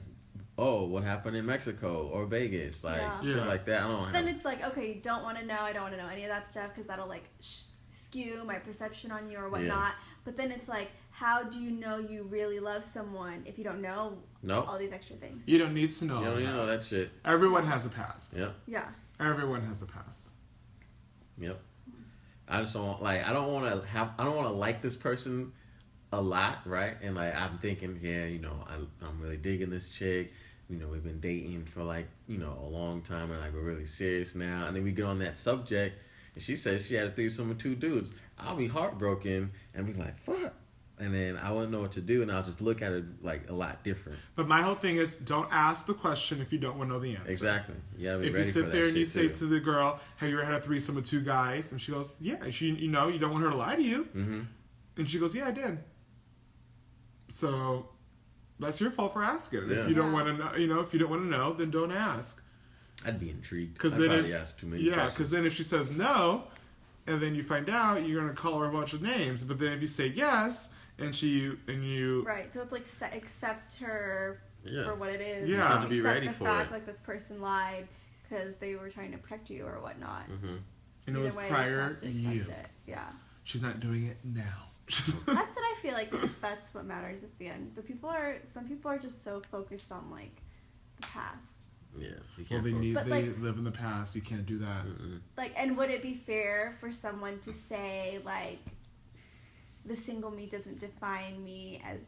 what happened in Mexico or Vegas? Like, shit like that. I don't Then it's like, okay, you don't want to know. I don't want to know any of that stuff because that'll, like, skew my perception on you or whatnot. Yeah. But then it's like, how do you know you really love someone if you don't know all these extra things? You don't need to know. You don't need to know that shit. Everyone has a past. Yep. Yeah. Everyone has a past. Yep. I just don't I don't want to like this person a lot, right? And like I'm thinking, I'm really digging this chick. We've been dating for like, a long time and like we're really serious now. And then we get on that subject and she says she had a threesome with 2 dudes. I'll be heartbroken and be like, fuck. And then I wouldn't know what to do and I'll just look at it like a lot different. But my whole thing is don't ask the question if you don't want to know the answer. Exactly. Yeah, if you sit there and you say to the girl, have you ever had a threesome with 2 guys? And she goes, yeah. You don't want her to lie to you. Mm-hmm. And she goes, yeah, I did. So that's your fault for asking. Yeah. If you don't want to know, if you don't want to know, then don't ask. I'd be intrigued. I'd probably ask too many questions. Yeah, because then if she says no, and then you find out, you're going to call her a bunch of names. But then if you say yes, and you right, so it's like accept her for what it is. Yeah, you have to be ready the for fact, it. Like this person lied because they were trying to protect you or whatnot. Mm-hmm. And it was prior you. Yeah. She's not doing it now. That's what I feel like. That's what matters at the end. But some people are just so focused on like the past. Yeah, you can't. They live in the past. You can't do that. Mm-mm. Like, and would it be fair for someone to say like, the single me doesn't define me as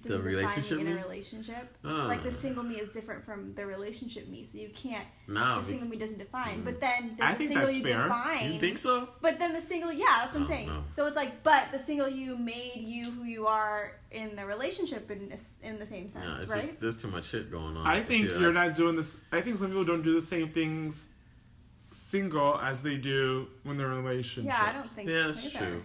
the relationship in a relationship? Like the single me is different from the relationship me, so you can't. The single me doesn't define. But then the single that's you fair. define. You think so? But then the single, that's what I'm saying. No. So it's like, but the single you made you who you are in the relationship in the same sense, right? Just, there's too much shit going on. I think you're not doing this. I think some people don't do the same things single as they do when they're in relationships. Yeah, I don't think that's true.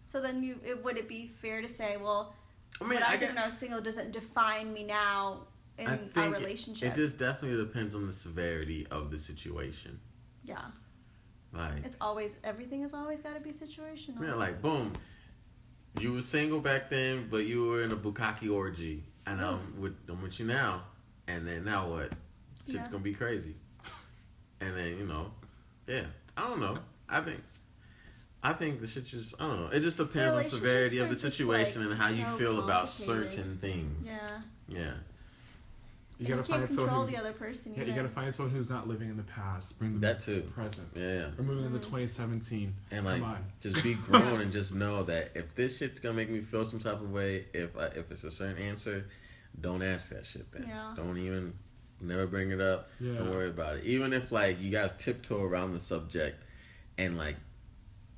So then would it be fair to say, well, I mean, what I did when I was single doesn't define me now in our relationship? It just definitely depends on the severity of the situation. Yeah. Like, everything has always got to be situational. Yeah, like, boom. You were single back then, but you were in a bukkake orgy. And I'm with you now. And then now what? Shit's going to be crazy. And then, I don't know. I think the shit just, I don't know. It just depends on the severity of the situation and how you feel about certain things. Yeah. Yeah. You gotta find control the other person. Yeah, you gotta find someone who's not living in the past. Bring them to the present. Yeah. We're moving into 2017. And like, just be grown and just know that if this shit's gonna make me feel some type of way, if it's a certain answer, don't ask that shit then. Yeah. Don't even Never bring it up. Yeah. Don't worry about it. Even if like you guys tiptoe around the subject, and like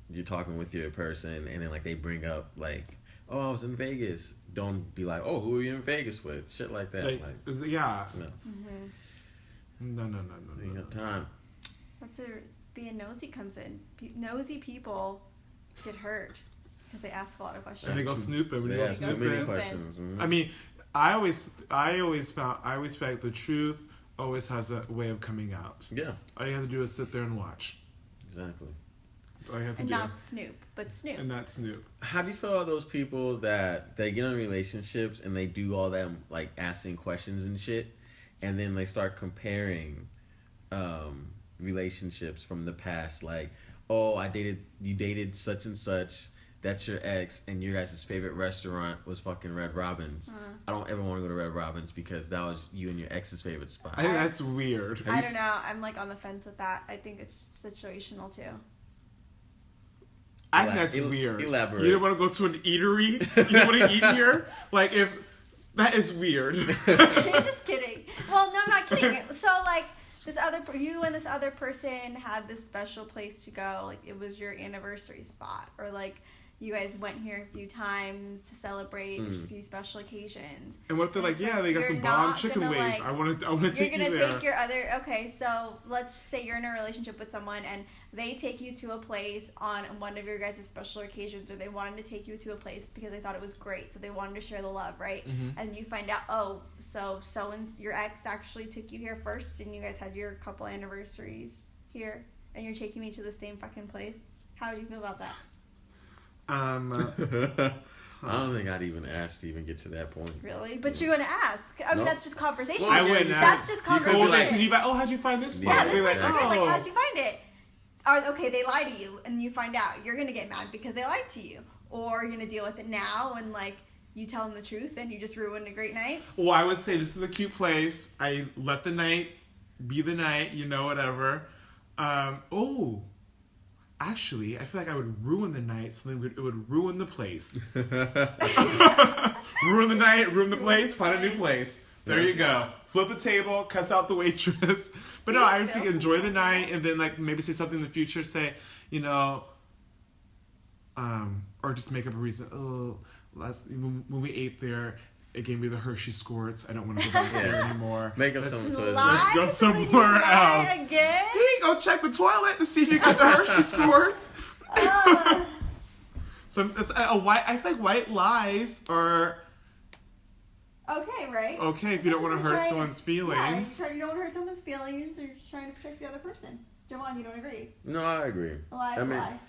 you're talking with your person, and then like they bring up like, oh, I was in Vegas. Don't be like, oh, who are you in Vegas with? Shit like that. Like, yeah. no. No. You ain't got time. That's where being nosy comes in. Nosy people get hurt because they ask a lot of questions. And they go snooping. They ask too many questions. I mean, I always felt like the truth always has a way of coming out. Yeah. All you have to do is sit there and watch. Exactly. That's all you have to and do. not snoop, but snoop. And not snoop. How do you feel about those people that they get in relationships and they do all that like asking questions and shit, and then they start comparing relationships from the past, like, oh, you dated such and such, that's your ex, and your guys' favorite restaurant was fucking Red Robin's. I don't ever want to go to Red Robin's because that was you and your ex's favorite spot. I think that's weird. I don't know. I'm like on the fence with that. I think it's situational too. I think that's weird. Elaborate. You don't want to go to an eatery? You don't want to eat here? Like, if that is weird. Just kidding. Well, no, I'm not kidding. So, like, you and this other person had this special place to go. Like, it was your anniversary spot. Or, like, you guys went here a few times to celebrate a few special occasions. And what if they're like, yeah, they got some bomb chicken wings. Like, I want to take you there. You're going to take your other... Okay, so let's say you're in a relationship with someone and they take you to a place on one of your guys' special occasions, or they wanted to take you to a place because they thought it was great, so they wanted to share the love, right? And you find out, oh, so your ex actually took you here first, and you guys had your couple anniversaries here, and you're taking me to the same fucking place. How do you feel about that? I don't think I'd even ask to even get to that point. Really? But you're going to ask. I mean, that's just conversation. Well, I wouldn't. That's just conversation. Because oh, how'd you find this spot? Yeah, this is like, exactly. like, how'd you find it? Okay, they lie to you, and you find out. You're going to get mad because they lied to you. Or you're going to deal with it now, and, like, you tell them the truth, and you just ruined a great night. Well, I would say this is a cute place. I let the night be the night, whatever. Actually, I feel like I would ruin the night, so then it would ruin the place. Ruin the night, ruin the place, find a new place. There you go. Flip a table, cuss out the waitress. But no, I would think enjoy the night, and then like maybe say something in the future. Say, or just make up a reason. Oh, when we ate there, it gave me the Hershey squirts. I don't want to go back there anymore. Make up something. Let's go somewhere else. Again? Hey, go check the toilet to see if you got the Hershey squirts. So I think white lies are okay, right? okay if you don't want to hurt someone's feelings. Yeah, you don't want to hurt someone's feelings, or you're just trying to protect the other person. Jovan, you don't agree? No, I agree. A lie is a lie.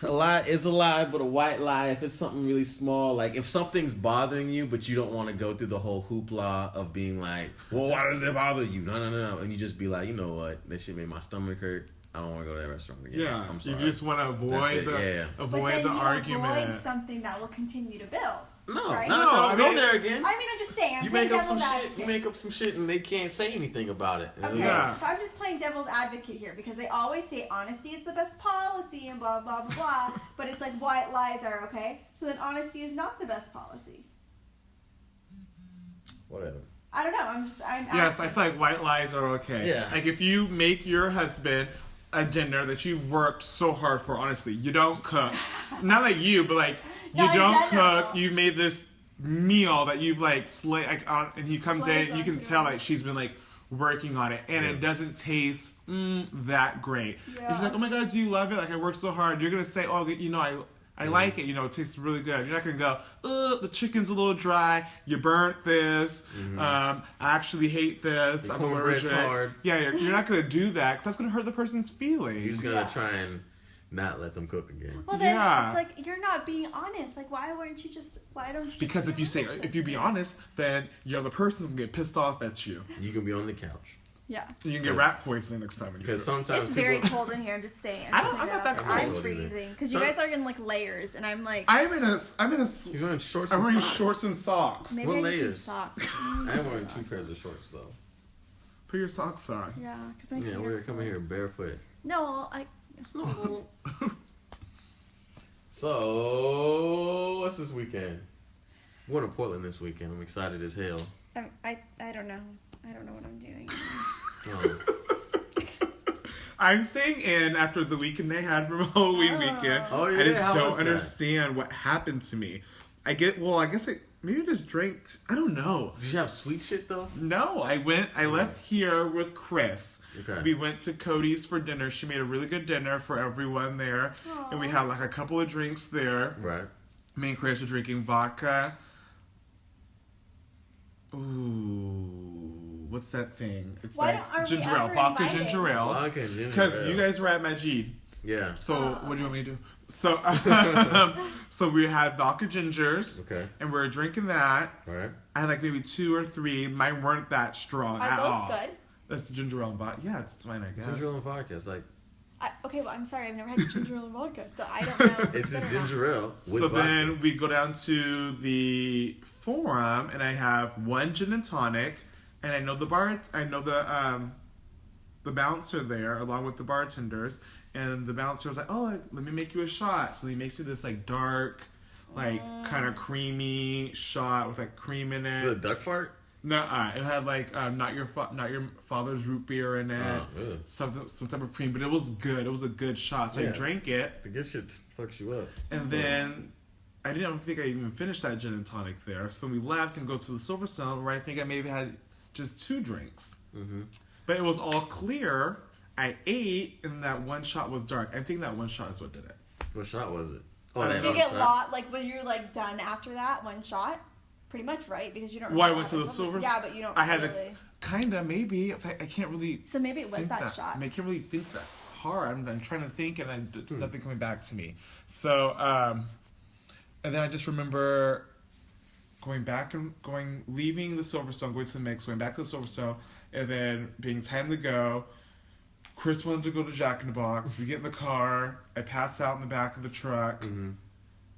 A lie is a lie, but a white lie, if it's something really small, like if something's bothering you, but you don't want to go through the whole hoopla of being like, well, why does it bother you? No. And you just be like, you know what? That shit made my stomach hurt. I don't want to go to that restaurant again. Yeah, I'm sorry. you just want to avoid the argument. Avoid something that will continue to build. No, right? not if I don't go there again. I mean, I'm just saying. You make up some shit. You make up some shit, and they can't say anything about it. Okay, yeah. So I'm just playing devil's advocate here because they always say honesty is the best policy and blah blah blah blah. But it's like white lies are okay. So then honesty is not the best policy. Whatever. I don't know. I'm Yes, I feel like white lies are okay. Yeah. Like if you make your husband a dinner that you've worked so hard for, honestly, you don't cook. Not like you, but like you don't cook. You made this meal that you've like slayed, and he comes in, and you can tell like she's been like working on it, and it doesn't taste that great. Yeah. And she's like, oh my god, do you love it? Like I worked so hard. You're gonna say, oh, I like it. It tastes really good. You're not gonna go, the chicken's a little dry. You burnt this. I actually hate this. I'm allergic. Hard. Yeah, you're not gonna do that because that's gonna hurt the person's feelings. You're just gonna try and not let them cook again. Well, then it's like you're not being honest. Like, why don't you just? Because if you be honest, then the other person's gonna get pissed off at you. You can be on the couch. Yeah. You can get rat poisoning next time. Because sometimes it's very cold in here. I'm just saying. I'm not that cold. I'm freezing because you guys are in like layers, and I'm like. I'm in a. You're wearing shorts. I'm wearing socks. shorts and socks. Maybe what layers? Socks. I'm wearing 2 pairs of shorts though. Put your socks on. Yeah, because we're coming here barefoot. No, No. So, what's this weekend? We're going to Portland this weekend. I'm excited as hell. I don't know. I don't know what I'm doing. I'm staying in after the weekend I had from Halloween weekend. Oh, yeah. I just How don't was that? understand what happened to me. I guess maybe I just drank. I don't know. Did you have sweet shit though? No, I left here with Chris. Okay. We went to Cody's for dinner. She made a really good dinner for everyone there. Aww. And we had like a couple of drinks there. Right. Me and Chris are drinking vodka. Ooh, what's that thing? It's Why like aren't we ginger ale, ever vodka invited? ginger ale. Vodka and ginger Because ale. you guys were at Majid. Yeah. So what do you want me to do? So so we had vodka gingers. Okay. And we were drinking that. All right. I had like maybe 2 or 3. Mine weren't that strong at Are all. those good? That's the ginger ale and vodka. Yeah, it's fine, I guess. Ginger ale and vodka. It's like Okay, well, I'm sorry. I've never had ginger ale and vodka, so I don't know. if it's good just or not. ginger ale with So vodka. then we go down to the Forum, and I have 1 gin and tonic, and I know the bouncer there along with the bartenders, and the bouncer was like, "Oh, let me make you a shot." So he makes you this like dark, like kind of creamy shot with like cream in it. The duck fart. No, it had like not your father's root beer in it, Oh, some type of cream, but it was good. It was a good shot, so I Yeah. drank it, The good shit fucks you up. and then I didn't think I even finished that gin and tonic there. So we left and go to the Silverstone, where I think I maybe had just 2 drinks, but it was all clear. I ate, and that 1 shot was dark. I think that 1 shot is what did it. What shot was it? I don't Did know. you get shot. lot like when you're like done after that 1 shot? Pretty much, right? Because you don't. Well, I really went to have the a- Silver. Yeah, but you don't. I had really. kinda maybe. I can't really. So maybe it was think that shot. I can't really think that hard. I'm trying to think, and it's nothing coming back to me. So, and then I just remember leaving the Silverstone, going to the mix, going back to the Silverstone, and then being time to go. Chris wanted to go to Jack in the Box. We get in the car. I pass out in the back of the truck.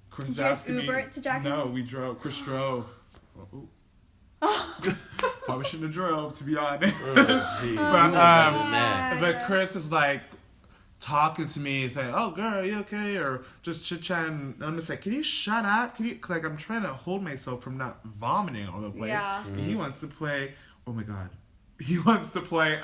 Chris is Did you guys asking Uber me. it to Jack in the No, we drove. Chris drove. Probably shouldn't have drove, to be honest. Oh, gee. But Chris is like talking to me, saying, "Oh, girl, are you okay?" Or just chit chatting. And I'm just like, "Can you shut up? Can you?" Cause like I'm trying to hold myself from not vomiting all over the place. Yeah. And he wants to play. Oh my god, he wants to play.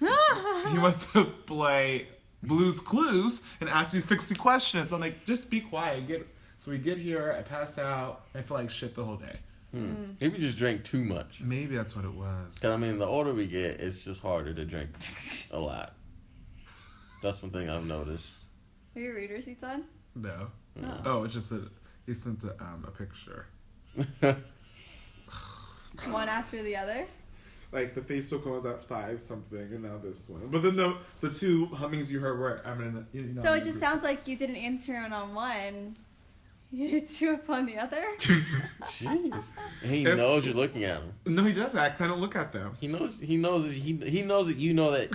He wants to play Blue's Clues and ask me 60 questions. I'm like, just be quiet. So we get here, I pass out, I feel like shit the whole day. Maybe just drank too much. Maybe that's what it was. Cause I mean, the older we get, it's just harder to drink a lot. That's one thing I've noticed. Are your reader seats on? No. No. Oh, it's just that he sent a picture. One after the other. Like the Facebook one was at 5 something, and now this one. But then the 2 hummings you heard were So it just sounds like you did an intern on one. You did 2 up on the other. Jeez. And he knows you're looking at him. No, he does act. I don't look at them. He knows that you know that.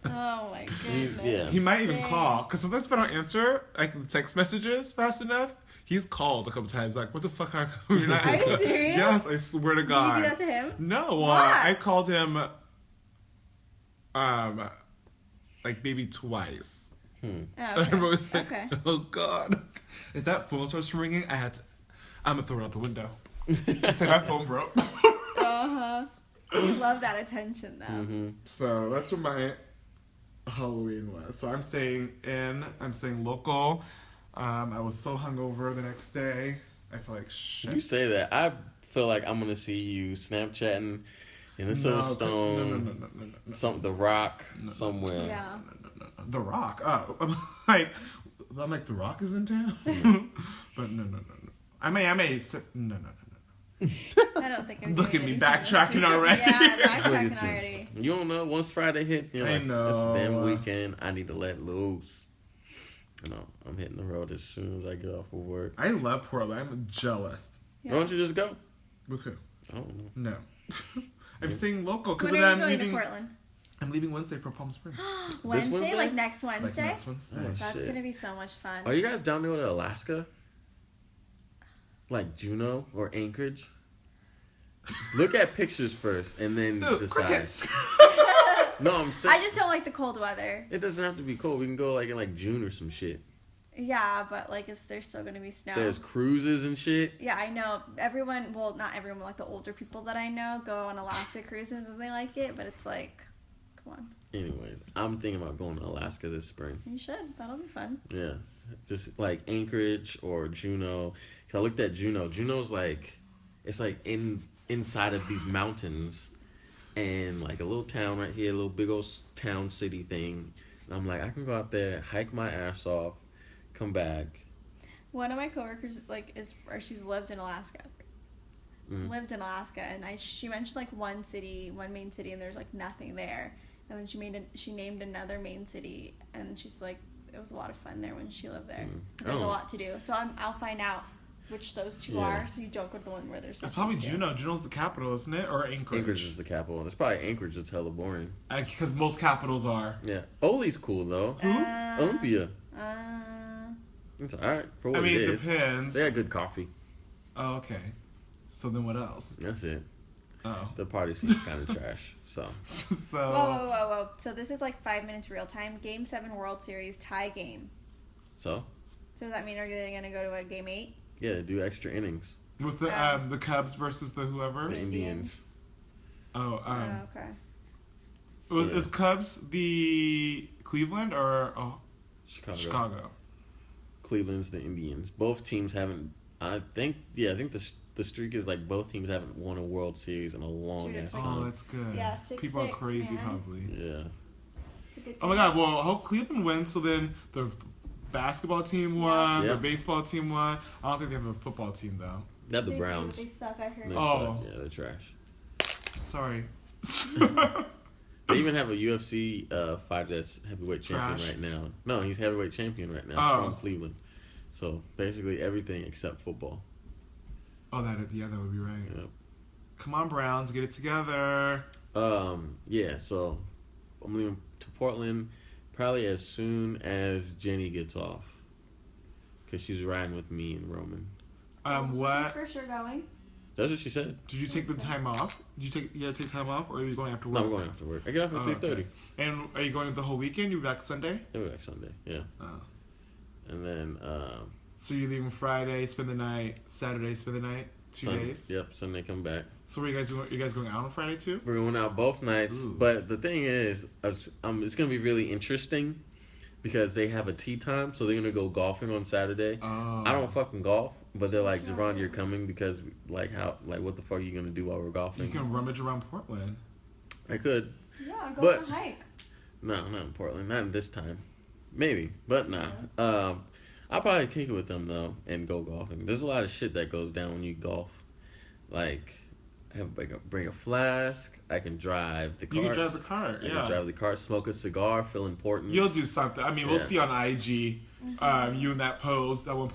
Oh my goodness. Yeah. He might even Dang. call, because sometimes if I don't answer like the text messages fast enough, he's called a couple times. Like, what the fuck? You're not Are you serious? Yes, I swear to God. Did you do that to him? No, Why? I called him, like maybe twice. Oh, I remember it was like, okay. oh God. If that phone starts ringing, I'm gonna throw it out the window. I say my phone broke. Uh-huh. Love that attention, though. So that's what my Halloween was. So I'm staying local. I was so hungover the next day. I feel like shit. You say that. I feel like I'm gonna see you Snapchatting in the Silverstone. No. The Rock somewhere. Yeah. No. The Rock. Oh, I'm like The Rock is in town. But no. I may. No. I don't think I'm Look doing at me anything backtracking this week. already. Yeah, Look backtracking at you. already. You don't know. Once Friday hit, you're I like, know. it's a damn weekend. I need to let loose. You know, I'm hitting the road as soon as I get off of work. I love Portland. I'm jealous. Yeah. Why don't you just go? With who? I don't know. No. I'm staying local because When then are you I'm going leaving. to Portland? I'm leaving Wednesday for Palm Springs. Wednesday? Wednesday? Like next Like Wednesday? next Wednesday. Oh, That's shit. gonna be so much fun. Are you guys down there to Alaska? Like Juneau or Anchorage? Look at pictures first and then Dude, decide. crickets. No, I'm saying I just don't like the cold weather. it doesn't have to be cold. We can go like in like June or some shit. Yeah, but like, is there still gonna be snow? There's cruises and shit. Yeah, I know. Everyone, well, not everyone, like the older people that I know go on Alaska cruises and they like it, but it's like, come on. Anyways, I'm thinking about going to Alaska this spring. You should. That'll be fun. Yeah, just like Anchorage or Juneau. 'Cause I looked at Juneau. Juneau's like, it's like inside of these mountains, and like a little town right here, a little big old town city thing. And I'm like, I can go out there, hike my ass off, come back. One of my coworkers she's lived in Alaska. Lived in Alaska, and she mentioned like one main city, and there's like nothing there. And then she named another main city, and she's like, it was a lot of fun there when she lived there. There's a lot to do, so I'll find out which those two are, so you don't go to the one where there's nothing. It's probably to do. Juneau. Juneau's the capital, isn't it? Or Anchorage? Anchorage is the capital. It's probably Anchorage that's hella boring. Because most capitals are. Yeah. Ole's cool, though. Who? Olympia. It's alright for what it is. It depends. They had good coffee. Oh, okay. So then what else? That's it. Oh. The party seems kind of trash, so. Whoa. So this is like 5 minutes real time. Game 7 World Series tie game. So does that mean are they going to go to a game 8? Yeah, do extra innings. With the Cubs versus the whoever? The Indians. Oh, okay. Is Cubs the Cleveland or Chicago? Cleveland's the Indians. Both teams haven't. I think the streak is like both teams haven't won a World Series in a long ass time. Oh, that's good. Yeah, 6-6, people are crazy, man. probably. Yeah. Oh my God! Well, I hope Cleveland wins. So then the basketball team won. Yeah. The baseball team won. I don't think they have a football team though. They have the Browns. They suck. I heard. They suck. Yeah, they're trash. Sorry. They even have a UFC fighter that's heavyweight champion right now. No, he's heavyweight champion right now from Cleveland. So basically everything except football. Oh, that would be right. Yep. Come on, Browns, get it together. Yeah. So I'm leaving to Portland probably as soon as Jenny gets off, cause she's riding with me and Roman. What? She's for sure going. That's what she said. Did you take the time off? You gotta take time off, or are you going after work? No, I'm going after work. I get off at 3:30. Okay. And are you going the whole weekend? You back Sunday? I'll be back Sunday. Yeah. Oh. And then. So you're leaving Friday, spend the night. Saturday, spend the night. 2 days. Yep. Sunday, come back. So where you guys doing? You guys going out on Friday too? We're going out both nights. Ooh. But the thing is, it's gonna be really interesting because they have a tea time, so they're gonna go golfing on Saturday. Oh. I don't fucking golf, but they're like, Jovan, you're coming because what the fuck are you gonna do while we're golfing? You can rummage around Portland. I could. Yeah, go on a hike. No, not in Portland. Not in this time. Maybe, but nah. Yeah. I'll probably kick it with them though and go golfing. There's a lot of shit that goes down when you golf. Like, bring a flask. I can drive the car. You can drive the car. I can drive the car. Smoke a cigar. Feel important. You'll do something. I mean, we'll see on IG. You in that pose. That one.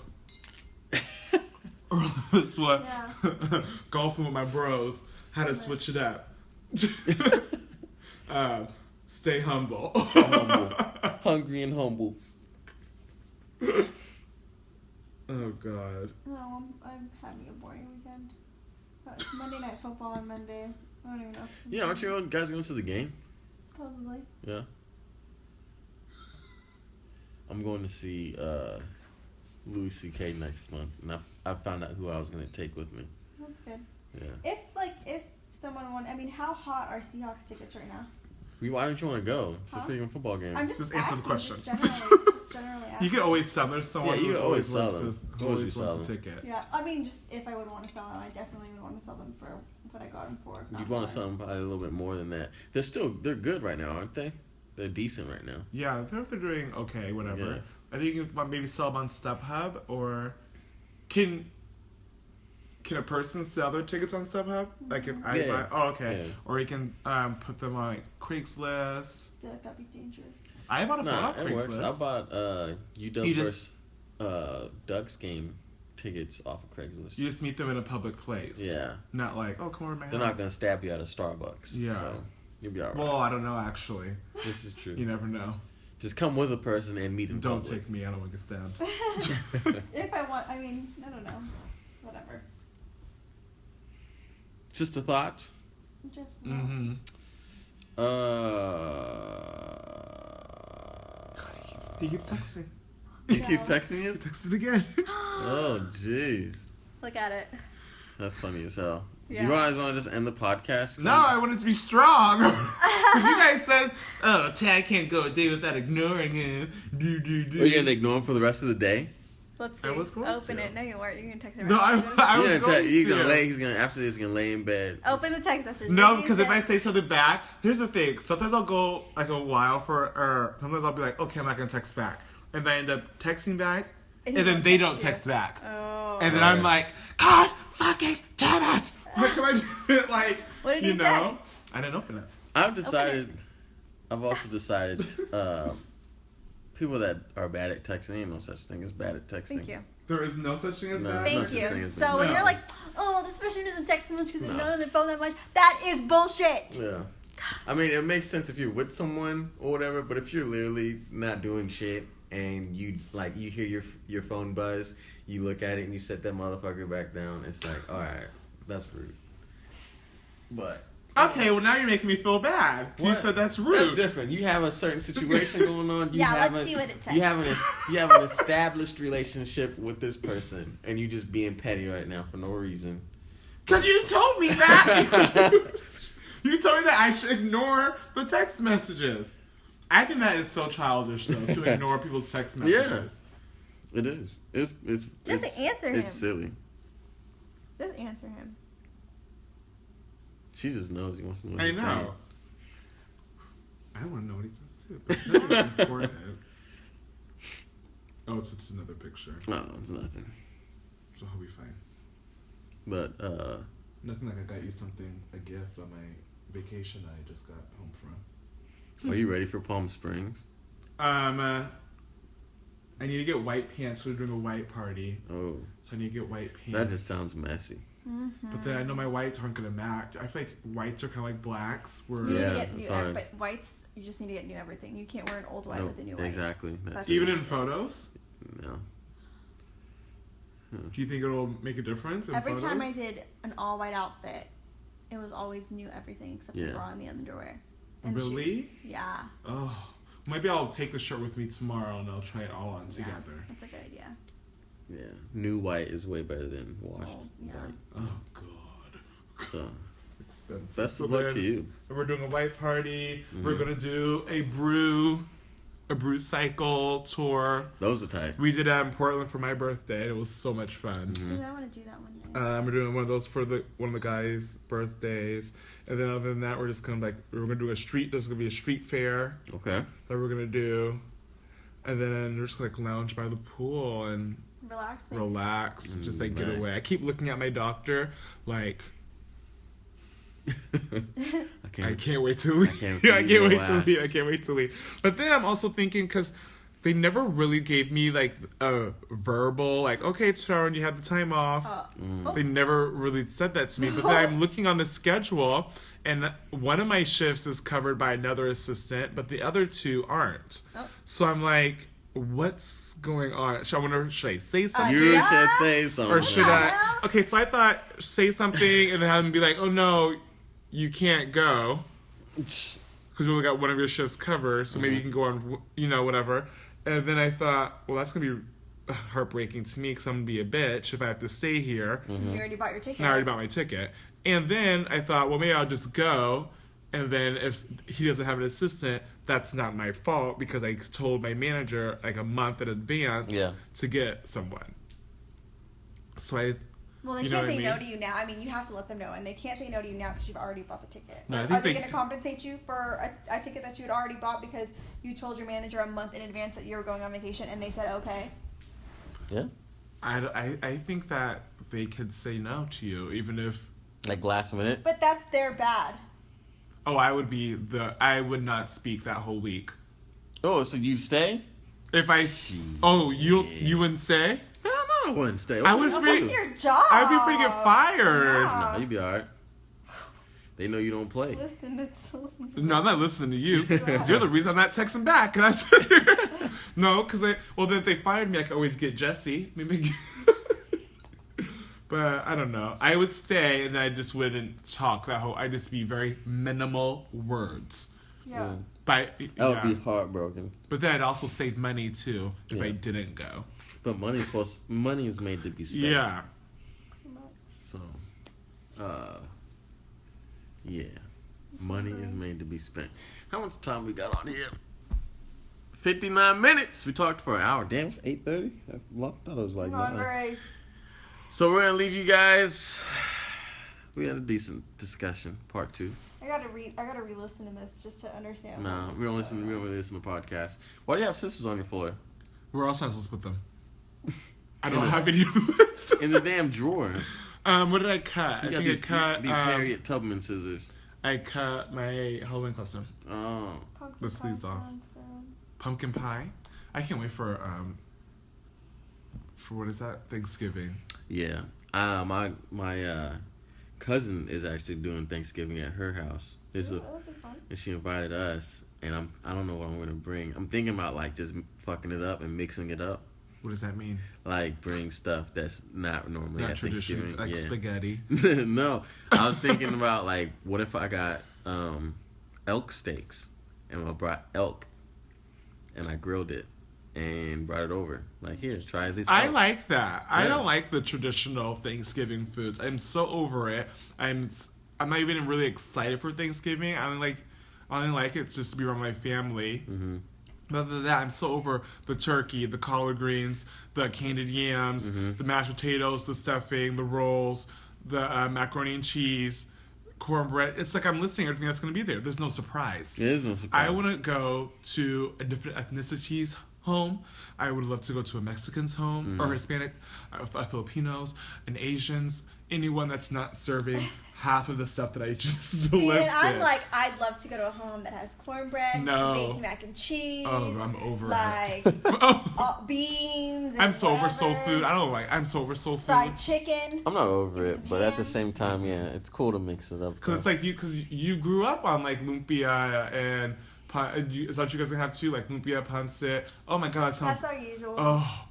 This one. Yeah. Golfing with my bros. How to switch it up. Stay humble. Hungry and humble. Oh God. No, I'm having a boring weekend. It's Monday Night Football on Monday. I don't even know. Yeah, aren't you guys going to the game? Supposedly. Yeah. I'm going to see Louis C.K. next month, and I found out who I was going to take with me. That's good. Yeah. If someone wanted, I mean, how hot are Seahawks tickets right now? Why don't you want to go? It's a freaking football game. I'm just answer the question. Just generally asking. You can always sell. There's someone you who can always sell wants them. to, always wants a ticket. Yeah, I mean, just if I would want to sell them, I definitely would want to sell them for what I got them for. You'd want to sell them probably a little bit more than that. They're good right now, aren't they? They're decent right now. Yeah, they're doing okay, whatever. Yeah. I think you can maybe sell them on StubHub, or can a person sell their tickets on StubHub? Like if I buy, oh okay, or you can put them on like Craigslist. I feel like that'd be dangerous. I bought a phone on it Craigslist. works. I bought UW versus Ducks game tickets off of Craigslist. You just meet them in a public place. Yeah. Not like, oh, come over to my house. They're not gonna stab you at a Starbucks. Yeah. So you'll be alright. Well, I don't know actually. This is true. You never know. Just come with a person and meet in Don't public. take me. I don't want to get stabbed. If I want, I mean, I don't know. Whatever. Just a thought. Just. Mm-hmm. Uh. He keeps texting. He No. keeps texting He you? texted again. Oh, jeez. Look at it. That's funny as hell. Yeah. Do you guys want to just end the podcast? No, I want it to be strong. 'Cause you guys said, oh, Tad can't go a day without ignoring him. Are you going to ignore him for the rest of the day? Let's see. I was going Open to. it. No, you weren't. You're gonna text it. No, I was He's going to. He's gonna after this, he's gonna lay in bed. Open the text message. No, What do you because if say? I say something back, here's the thing. Sometimes I'll go like a while or sometimes I'll be like, okay, I'm not gonna text back, and then I end up texting back, And and he then won't they text don't you. text back, Oh. and then Right. I'm like, God fucking damn it! Like, am I doing it like, What did you he know? say? I didn't open it. I've also decided, people that are bad at texting, ain't no such thing as bad at texting. Thank you. There is no such thing as No. that. Thank Thank such thing you. as So when no. you're like, oh, this person doesn't text much because they're No. not on their phone that much, that is bullshit. Yeah. I mean, it makes sense if you're with someone or whatever, but if you're literally not doing shit and you hear your phone buzz, you look at it and you set that motherfucker back down, it's like, alright, that's rude. But Okay, well now you're making me feel bad. You What? said that's rude. that's different. You have a certain situation going on. You Yeah, have let's see what it says. You have an established relationship with this person, and you just being petty right now for no reason. Cause you told me that. You told me that I should ignore the text messages. I think that is so childish though to ignore people's text messages. It is. It's answer him. It's silly. Just answer him. She just knows he wants to know what I he's saying. know. I want to know what he says too. But that's important. Oh, it's just another picture. No, it's nothing. So he'll be fine. But Nothing like I got you something, a gift on my vacation that I just got home from. are you ready for Palm Springs? I need to get white pants. We're doing a white party, Oh, so I need to get white pants. that just sounds messy. Mm-hmm. But then I know my whites aren't gonna match. I feel like whites are kind of like blacks. Where You need Yeah, to get it's new, hard. but whites, you just need to get new everything. You can't wear an old white Nope, with a new white. exactly. That's even what in it is. photos, No. do you think it'll make a difference? In Every photos? time I did an all white outfit, it was always new everything except Yeah. the bra and the underwear. And Really? shoes. Yeah. Oh, maybe I'll take the shirt with me tomorrow and I'll try it all on Yeah. together. That's a good idea. Yeah, new white is way better than washed Oh, yeah. white. Oh God. So Expensive. best So of luck then, to you. We're doing a white party. We're Mhm. gonna do a brew cycle tour. Those are tight. We did that in Portland for my birthday. It was so much fun. Mhm. Ooh, I want to do that one day. We're doing one of those for one of the guys' birthdays, and then other than that, we're just gonna we're gonna do a street. There's gonna be a street fair Okay. that we're gonna do, and then we're just gonna lounge by the pool and Relaxing. relax, just like get Nice. away. I keep looking at my doctor like I I can't wait to leave. can't Yeah, I believe can't your wait to ass. leave. I can't wait to leave. But then I'm also thinking because they never really gave me like a verbal like, okay, Tadarwin, you have the time off. Mm. They never really said that to me. But then I'm looking on the schedule, and one of my shifts is covered by another assistant, but the other two aren't. Oh. So I'm like, what's going on? Should I say something? You Yeah. should say something. Or should Yeah. I? Okay, so I thought say something and then have them be like, oh no, you can't go because we only got one of your shifts covered, so maybe you can go on, whatever. And then I thought, well, that's gonna be heartbreaking to me because I'm gonna be a bitch if I have to stay here. You already bought your ticket. And I already bought my ticket. And then I thought, well, maybe I'll just go. And then if he doesn't have an assistant, that's not my fault because I told my manager like a month in advance to get someone. So Well, they You know can't what I say no mean? to you now. I mean, you have to let them know, and they can't say no to you now because you've already bought the ticket. No, I Are think they they- going to compensate you for a ticket that you had already bought because you told your manager a month in advance that you were going on vacation, and they said okay? Yeah. I think that they could say no to you even if Like last minute. But that's their bad. I would not speak that whole week. Oh, so you'd stay? If you wouldn't say? Hell no, I wouldn't stay. I would Oh, Free- that's your job. I'd be free to get fired. Yeah. No, you'd be alright. They know you don't play. Listen to No, I'm not listening to you. Because you're the reason I'm not texting back. And I said, no, because then if they fired me, I could always get Jesse. Maybe. But I don't know. I would stay, and I just wouldn't talk that whole. I'd just be very minimal words. Yeah. But I would be heartbroken. But then I'd also save money too if Yeah. I didn't go. But money is made to be spent. Yeah. So, yeah, money is made to be spent. How much time we got on here? 59 minutes. We talked for an hour. Damn, it's 8:30. I thought it was like 9. So we're gonna leave you guys. We had a decent discussion. Part 2. I gotta re-listen to this just to understand. No, we don't listen to podcasts. Why do you have sisters on your floor? Where else am I supposed to put them? I don't have any of this. In the damn drawer. What did I cut? I think I cut these Harriet Tubman scissors. I cut my Halloween costume. Oh. The sleeves off. Pumpkin pie. I can't wait for what is that? Thanksgiving. Yeah. My cousin is actually doing Thanksgiving at her house. And she invited us, and I don't know what I'm gonna bring. I'm thinking about like just fucking it up and mixing it up. What does that mean? Like bring stuff that's not normally at traditional, Thanksgiving. like spaghetti. No, I was thinking about like what if I got elk steaks and I brought elk and I grilled it and brought it over. Like, here, try this. I like that. Yeah. I don't like the traditional Thanksgiving foods. I'm so over it. I'm not even really excited for Thanksgiving. I only like it just to be around my family. Mm-hmm. But other than that, I'm so over the turkey, the collard greens, the candied yams, the mashed potatoes, the stuffing, the rolls, the macaroni and cheese, cornbread. It's like I'm listing everything that's going to be there. There's no surprise. There is no surprise. I want to go to a different ethnicity's home. I would love to go to a Mexican's home, or Hispanic, Filipinos, and Asians. Anyone that's not serving half of the stuff that I just listed. And I'm like, I'd love to go to a home that has cornbread, baked mac and cheese. Oh, I'm over like, it. Beans. I'm so whatever. over soul food. I'm so over soul food. Fried chicken. I'm not over it, but at the same time, yeah, it's cool to mix it up. Because it's like because you grew up on like lumpia and is that what you guys have too? Like lumpia, pancit. Oh my god, That's our usual. Oh,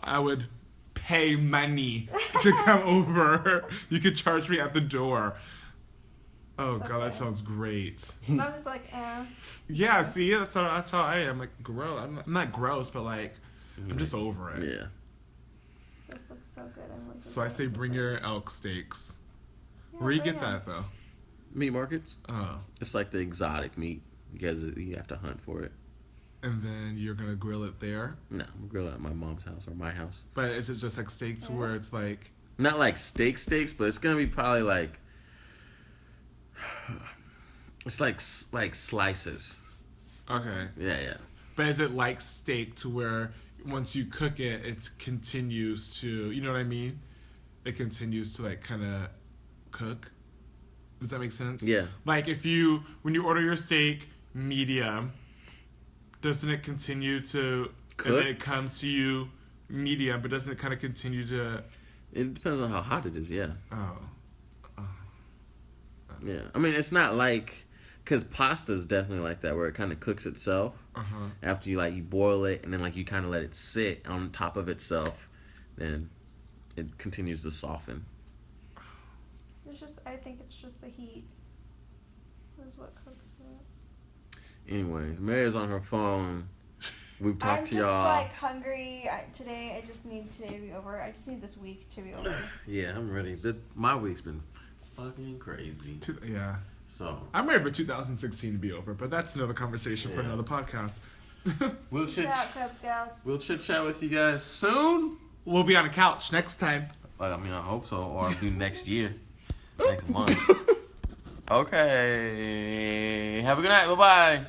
I would pay money to come over. You could charge me at the door. Oh It's god, okay. that sounds great. I'm just like, Yeah, see, that's how I am. Like gross. I'm not gross, but like I'm just over it. Yeah. This looks so good. I'm like. So I say bring your elk steaks. Yeah, Where you bring get them. that though? Meat markets? Oh. It's like the exotic meat. You have to hunt for it. And then you're gonna grill it there. No, I'm grill it at my mom's house or my house. But is it just like steak to where it's like Not like steaks, but it's gonna be probably like it's like slices. okay? Yeah. But is it like steak to where once you cook it, it continues to, you know what I mean? It continues to like kind of cook. Does that make sense? Yeah. Like when you order your steak medium, doesn't it continue to Cook? And then it comes to you medium, but doesn't it kind of continue to? It depends on how hot it is. Yeah. Oh. Yeah. I mean, it's not like because pasta is definitely like that where it kind of cooks itself after you boil it and then like you kind of let it sit on top of itself, then it continues to soften. I think it's just the heat. Is what cooks it. Anyways, Mary's on her phone. We've talked to y'all. I'm just hungry today. I just need today to be over. I just need this week to be over. Yeah, I'm ready. My week's been fucking crazy. Yeah. So I'm ready for 2016 to be over, but that's another conversation for another podcast. We'll Cub Scouts. We'll chit chat with you guys soon. We'll be on a couch next time. I mean, I hope so, or I'll do next year, next month. Okay. Have a good night. Bye bye.